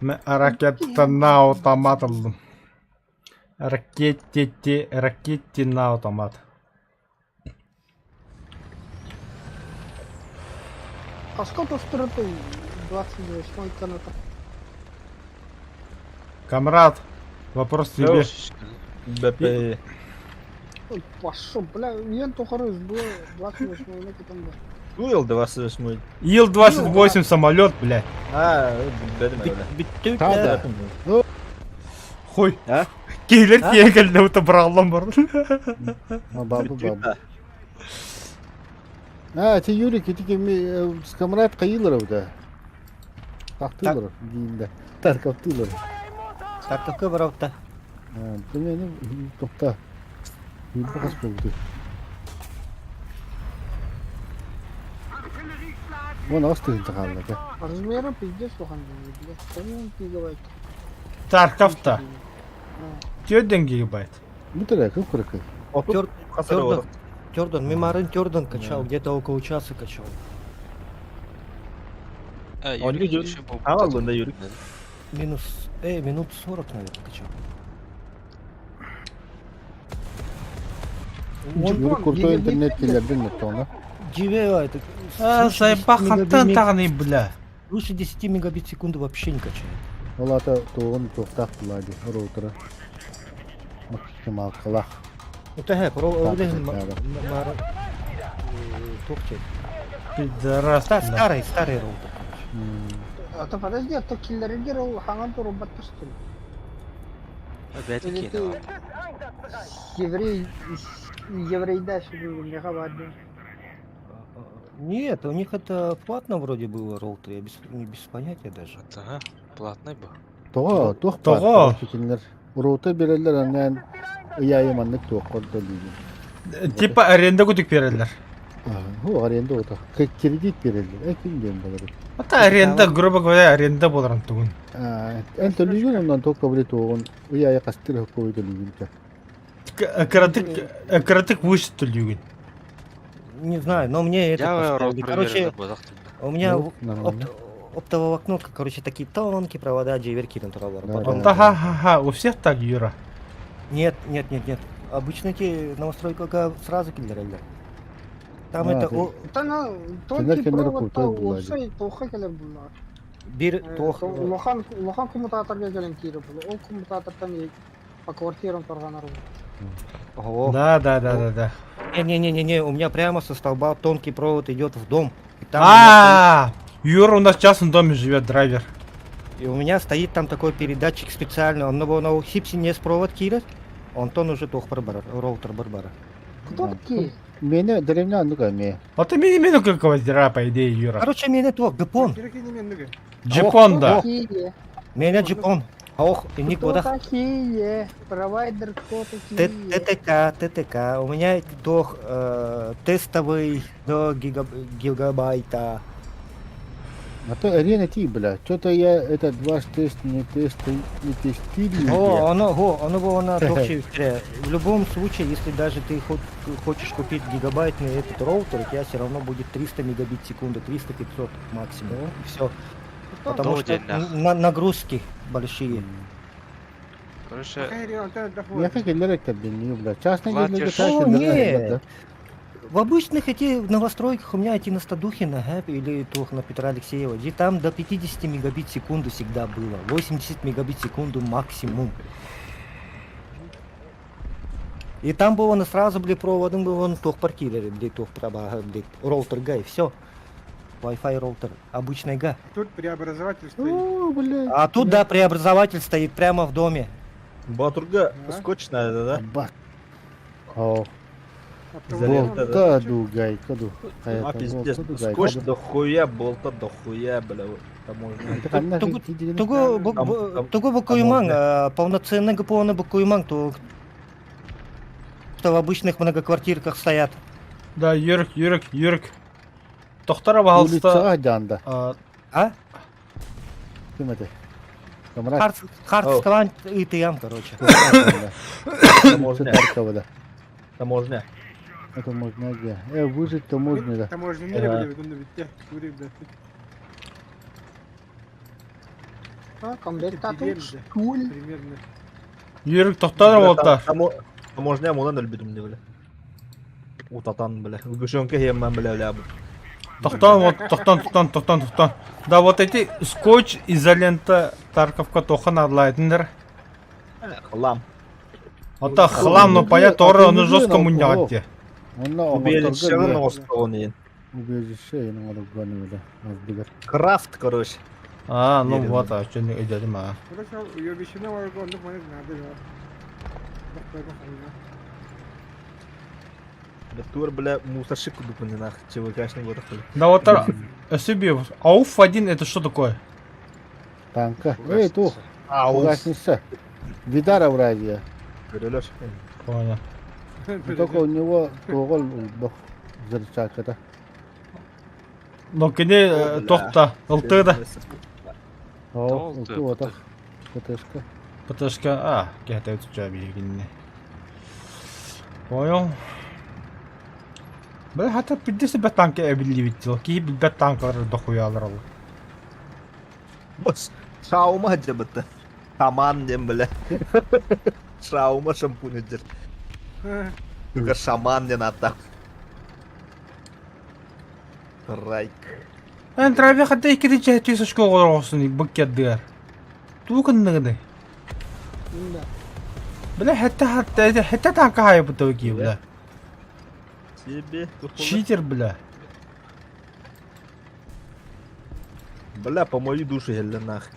Мен ракеттен автомат алдым. Ракеттен автомат. А сколько строты? 28 канат. Камрад, вопрос тебе. BP. Ой, пошел, бля, мен тухарыз было 28 лет там был. Bu yıl 28. Ил-28 самолет, блядь. Ha, benim öyle. Биттүк Тағы. Хой. Ha? Кейлер тегелді өті біралым бар. Бабы. Те Юрик, эти кеми скамрат кайылыр да. Тақтылыр дейінде. Таркаптылыр. Тартыкка барапта. Демені топта. Юрик қас болды. Оны астығын тағалды. Размеры пиздец оған, блядь. Сонымен пиговайт. Тарковта. 4 гигабайт. Бұтыры, кім құрықы? Otur. Kasar olur. Тёрдон, мемарын Тёрдон качал, где-то около часа качал. Он видео. Aldığında yürük. Минут 40, наверное, качал. Юрик құрты интернет келерден өтті оны. GVA это... Заебақ қантан тағыны, бля. Лучше 10 мегабит в секунду вообще не качает. Ол ата тоғын тоқтақ бұлады. Роутері. Максимал қылақ. Это хэп, Так, мемарын... Токчет. Пидорас. Старый роутер. А то подожди, а то киллеры герол ханган то робот что ли? Опять Или ты кинул. еврей дальше был, мне хавады. Нет, у них это платно вроде было роутер, я без понятия даже. Ага, платный был. Тоға. Тоға. Роутер берелер, аннан ұяйы маннық тоқ құрды дейді. Типа аренда күтік берелер. О, аренда ота. Кредит берелер. Әкім дем болар. Ата аренда, грубо говоря, аренда боларын туғын. Ән төлігін ондан тоққа біле тоғын. Ұяйы қастыр қойды төлігін. Кратык выше төлігін. Не знаю, но мне это Я поставили. роутер Короче, забыл. у меня Нормально. оптовое окно, короче, такие тонкие провода, джейверки натуралар. Да, Потом- да. Ха-ха-ха, у всех так, Юра. Нет. Обычно эти настройки сразу киллеры. Там А, это ты- Тана Кинер тонки кинер проводта куртай булар. олсай тоққа келер булар. бир тох Улахан коммутаторга келен кире булар. Ол коммутатордан по квартирам торганар. Ого. Да. Не, у меня прямо со столба тонкий провод идет в дом. И там у меня Юра у нас в частном доме живет, драйвер. И у меня стоит там такой передатчик специальный. Он его на хипсе не с провод кирет. Он тон уже тох барбара, роутер барбара. Кто такие? Мені деревня ануга ме. А ты мини-мину как воздера, по идее, Юра. Короче, меня тох, гапон. Джипон, да. Такие. Меня джипон. Ох, и ник Кто водах. такие? Провайдер кто такие? ТТК. У меня тох тестовый до гигабайта. А то арена ти, бля. Что-то я этот ваш тест не тестирую. Оно было на тохе. В любом случае, если даже ты хочешь купить гигабайтный этот роутер, у тебя все равно будет 300 мегабит в секунду, 300-500 максимум. Все. Потому что нагрузки большие. Короче, Я как элерек табиню, бля. Частный Платишь. О, нет. В обычных эти новостройках у меня эти на Стадухе, на Гэп или тух на Петра Алексеева, где там до 50 мегабит в секунду всегда было. 80 мегабит в секунду максимум. И там было на сразу, бли, проводом был он тух паркировали, бли, тух прабага, бли, роутер гай, все. Wi-Fi роутер, обычный га. Тут преобразователь стоит. О, бля. А тут, да, преобразователь стоит прямо в доме. Батурга скотч надо, да? Бак. О, Изолента, да? болта дугай, каду. А, пиздец. Скотч дохуя, болта дохуя, бля. вот, Там можно... Туго бакуйман, полноценного полный бакуйман, то что в обычных многоквартирках стоят. Да, Юрик. Тохтара Улица Валста. Адянда. А? Кем это? Камрад. Хардскван и ТМ, короче. Таможня. Да. Таможня. Это можно где? Выжить-то можно, да. Таможня мире были выдумали ведь кури, блядь. А, комбектатор, штуль. Примерно. Юрик Тохтара Валта. Таможня мона нөлбүдүм деп эле. Утатан, бля. Үгүшөнкө хеммен, бля. Тоқтан. Да, вот эти скотч, изолента, тарковка тохан арлайтындыр. Хлам. Ата хлам, но пая торы, оны жестко муньягатте. Убежище носкован ен. Убежище, я надо гоню, да. Крафт, короче. А, ну Верно. вот, а что не идем, а. Хорошо, ее вещина варгон, ну, понятно, надо, да. Тур, бля, мусорщик кудупаны нах. Чего, конечно, не выдохли. Да вот, себе, АУФ-1 это что такое? Танка. Эй, тух, Ауф. угаснешься. Видара в радио. Görülür. Понял. Только у него угол взрывчатка-то. Но кене тохта, ЛТ-да. О, Толты, вот так. ПТшка. ПТшка, а, кехтает у тебя бегинне. Понял. Бля, хата 50 танки эбиливитил. Ки билбет танкалар дохуялар ал. Бос. Шаума жабыты. Шаман дем, бля. Шаума шампунедер. Только шаман не надо. Райк. Эн траве хата икиди чехти сашко горосуни бакет дер. Тукан нагды. Бля, хата танка хай бутавки, бля. Тебе. Читер, бля. Бля, по моей душе, еле нах.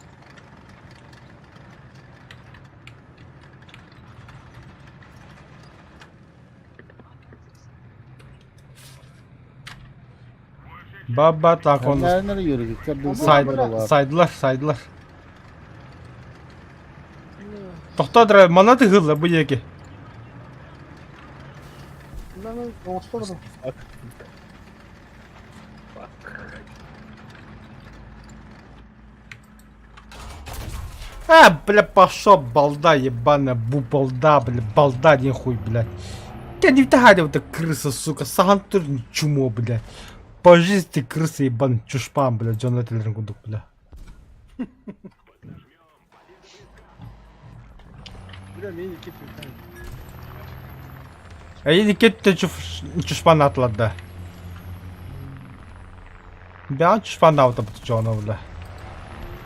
Баба так он. Nereden yürüdük? Сайдлар. Тоқтадыр, манаты ғылы бұл еке. Бля, пошел, балда ебаная, балда, бля, балда, один хуй, блядь. Я не втягай вот эта крыса, сука, сам тоже чумо, блядь. По жизни ты крыса ебаный, чушпан, блядь, Джон Этлерин гудук, бля. А если кетті чушпан атылады. Ben çuşpan da bu çoğunu bile.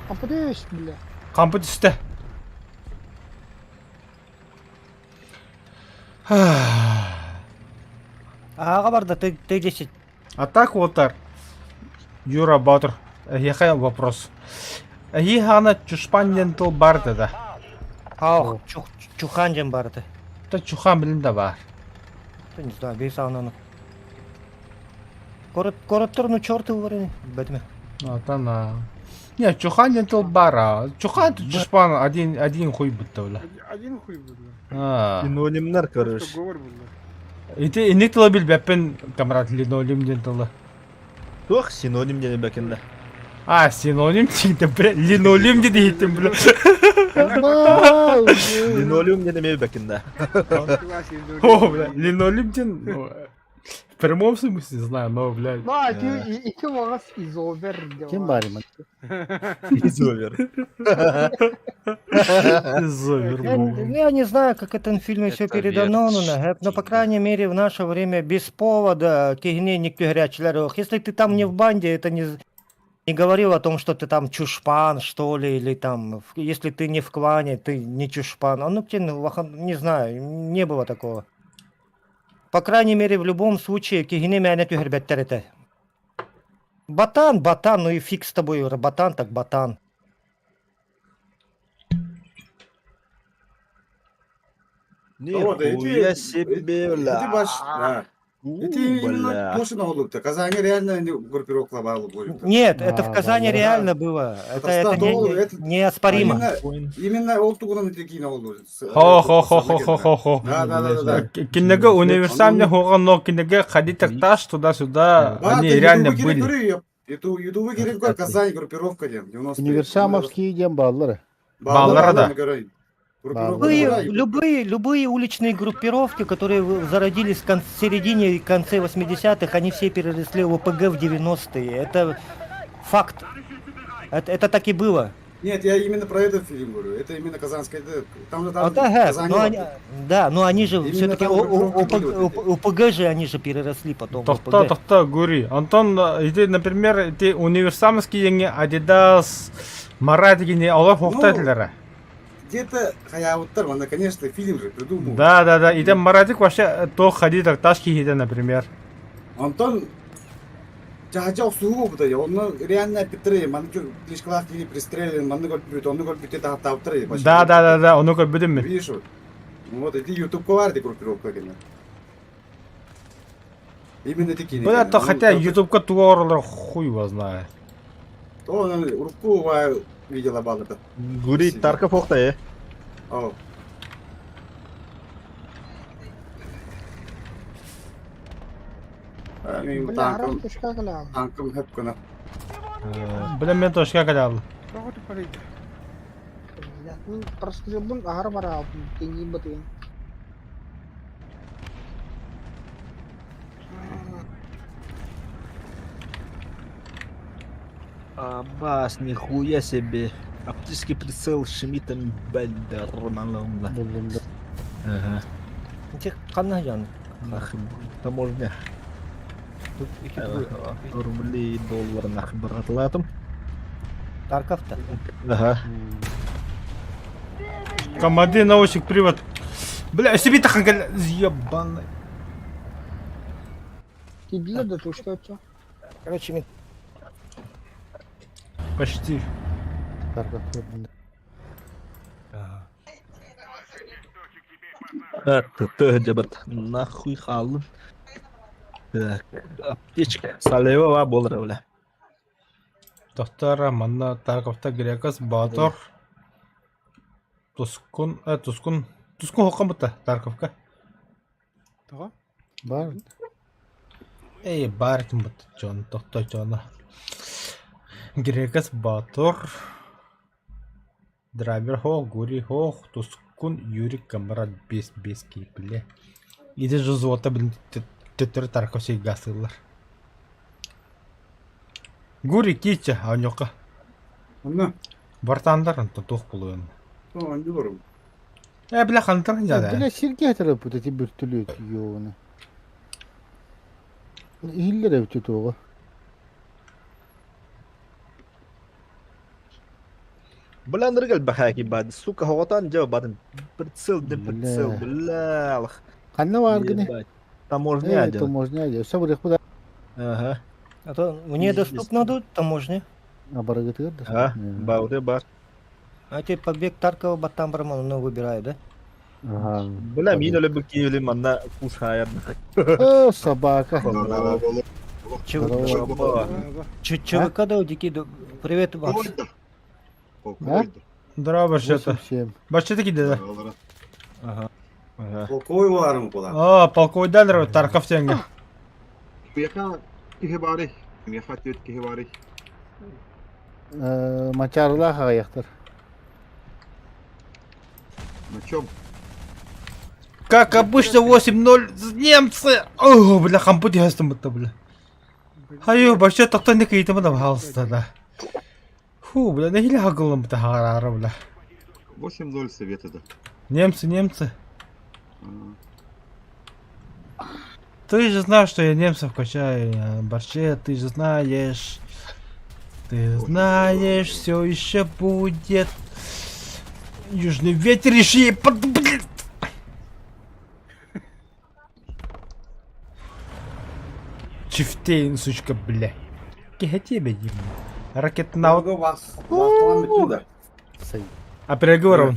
Kapıdış bile. Kampı üstte. Ага, Барда, ты 10. А так вот так. Юра Батыр. Яхай вопрос. Хана чушпан тыл бар dedi. Ах, Чуханджин Барда. Da çuhan bilin de var. Да не знаю, без анана. Город ну черты варени, бэтме. Атана. Не, чухан тыл бар. Чухан чушпан один хуй бітті öyle. Один хуй буду. Синонимler karış. Просто говор буду. İti inik tılı bil bepen kamerat linoleum tılı. Tuh sinonim dene bekinde. Sinonim çıktı bre. Linoleum dedi hittim bile. Linoleum dene mev bekinde. О, бля, линолеум в прямом смысле знаю, но, блядь. Ну, а iki vağız izover diyor. Kim bari man? İzover. Я не знаю, как это в фильме все Это передано, верно. но, по крайней мере, в наше время без повода кигне никто горячий. Если ты там не в банде, это не говорил о том, что ты там чушпан, что ли, или там, если ты не в клане, ты не чушпан. Не знаю, не было такого. По крайней мере, в любом случае, кигне меня не это. Ботан, ну и фиг с тобой, ботан так ботан. Нихуя себе, бля. Это именно то, что на Улук-то. Казани реально группировка была будет. Нет, это в Да, Казани да, да. реально было. Это это неоспоримо. Именно Олтугуна такие на Улук. Хо-хо-хо-хо-хо-хо. Да. Кинеге универсальный хоган, но кинеге ходить так таш туда-сюда, они реально были. Ютубы керек көр, Казань группировка дем. 90-е. Универсамовские идем баллары. Баллары, да. Любые уличные группировки, которые зародились в середине и конце 80-х, они все переросли в ОПГ в 90-е. Это факт. Это так и было. Нет, я именно про этот фильм говорю. Это именно казанская. Там же Ага, Казань. но они же Именно все-таки там группировки ОПГ же они же переросли потом. в Тохта, ОПГ. тохта, гури. Антон, иди, например, ты универсамский еңе Adidas, Марат еңе олар хоқтайтылары. Где-то Хаяуттар, он, конечно, фильм же придумал. Да. И там Маратик вообще то ходит так ташки хита, например. Антон жажау суу да. Он реально Петры, манчур лишклахи пристрелен, манногол бют, он гол бют это таптары. Да, он как будем. Видишь вот. Вот эти YouTube коварды группировка конечно. Именно такие. Бля, то хотя YouTube-ка туорлар хуй его знает. Он руку видела балата. Гури Тарков оқта, О. Мен танкым хеп кына. Бля, мен тошка кадал. Какой-то парень. Просто бун ар бара tinggi betul. Аббас, нихуя себе. Оптический прицел Шмидтом Бендерманом. Ага. Тек қана жан. Нахуй. Таможня. Рубли, доллар нахуй братылатым. Тарков-то. Ага. Команды наушник привод. Бля, себе так ебаный. Кидли да ты что? Короче, Почти. Это дебат. Нахуй халым. Так, аптечка. Салева болар бля. Тохтара, манна, Тарковта, Грекас, Батор. Тускун хоққан бұтта, Тарковка. Тага? Бар. Бар кім бұтта, Джон, тоқта Джона. Грекас, Батор. Драйвер хоқ, Гури хоқ, Тускун, Юрик, Камарат, бес кейпілі. Иде жозуота білін түттірі Тарков сей гасылар. Гури кейчі, ауыньоққа. Анна. Бартандар, антон тоқ болуын. О, не говорю. Бля, қантырын жады. Бля, Сергей тарапы эти бертолет ёваны. Хиллер өтөт ого. Бля, ныргал бахаки бад. Сука, хоготан жау бадын. Прицел, бля. Қанна бар гыне? Таможня Это один. можно я. Все будет куда? Ага. А то мне доступно тут таможня. А барыгы тыгыр? А, бауды бар. А те побег Таркова Батам Браман, ну выбираю, да? Ага. Бля, мин өлі бүк кейлі манна кус хайыр. О, собака. ЧВК да, дики, привет, Макс. Здорово, Башета. 87. Башета киде. Полковой барым куда? О, полковойдан Тарков теңге. Кияка кихибари. Кияка тет кихибари. Мачарла хаяқтар. На чем? Как обычно 8-0 немцы. О, бля, хампути хастамытта, бля. Хайо, Башета тоқтан кейті мұна бақалысты да. Фу, бля, нехилі хақылым бұта хағарары, бля. 8-0 советы, да. Немцы. Ты же знаешь, что я немцев качаю, Борче, ты же знаешь. Ты знаешь, все еще будет. Южный ветер еще блин. Чифтейн, сучка, бля. Тебе, ракет на... Много вас. Вас туда. Сай. А переговором.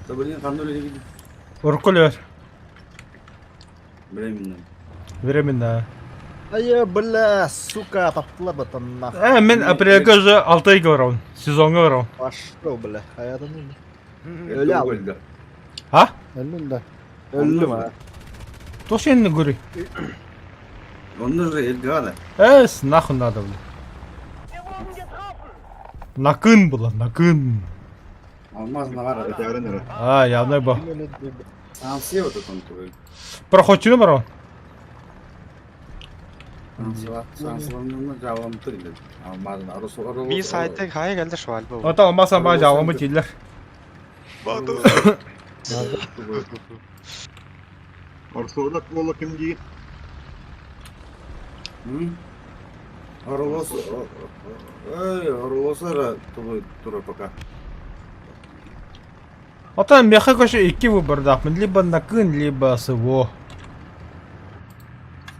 Да блин, каннули не видит. Уркулер. Временно. Временно. Бля, сука, тапла батан нах. Мен апрельге уже 6 ай говорам. Сезонга говорам. Пашто, бля, хаятын өлі. Öyle aldı. А? Әллүнда. Өлі ма. Тоже не говори. Onun da Elgada. Эс, нахуй надо, бля. Накын было, накын. Olmaz ne var? Это аренера. А, явно был. Sansiye вот он tuğ. Проходчину барон. Sansiye'nin cevabını tırdı. Olmaz ne? Arası. Би сайтыг хаяг алдар швалбаа. Ата алмасан ба жавамы тилер. Арсурлак болла ким дейін? Орлос. Орлосlara tuğ пока. Ата меха коше 2 выбордақмын. Либо накын, либо СВО.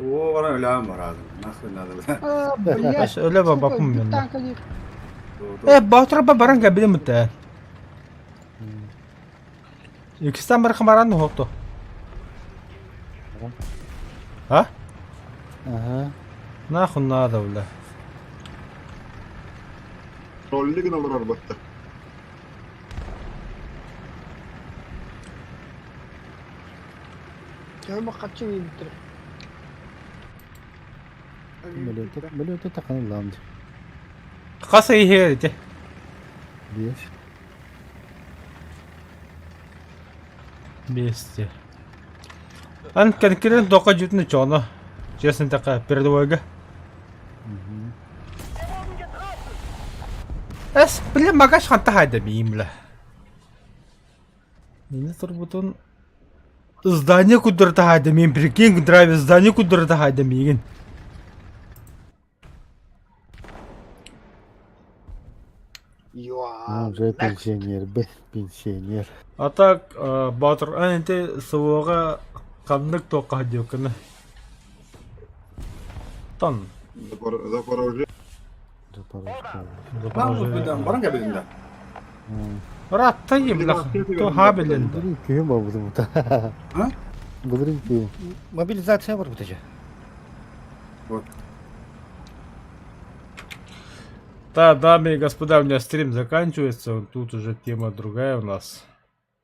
O var öyle var abi. Nasıl nadı? Эс, өлі ба бапым мен. Баутра ба баран кәбілі мүтті. Екістан бір қымаран хоқты. А? Ага. Нахуй надо, бля. Троллі гына бар арбатта. Мөлөтө тақаны ламды. Қасы ехе де. Беш. Бесте. Ан кәнкерен доқа жүтіні чоны. Честен тақа передуэге. Эс, бля, магаш ханта хайда бейім, бля. Мені тұрбутын... Здание кудырта хайда мен, прикинь, драйве здание кудырта хайда мейгін. Уже пенсионер, пенсионер. А так, Батыр, әнте сывуға қандық тоқа декіні. Тан. Запорожье. Баран кабелinde. Ратта ебла, то хабелен. Бұдырын күйім ба бұдың бұта. А? Бұдырын күйім. Мобилизация бар вот эти. Вот. Да, дамы и господа, у меня стрим заканчивается. Тут уже тема другая у нас.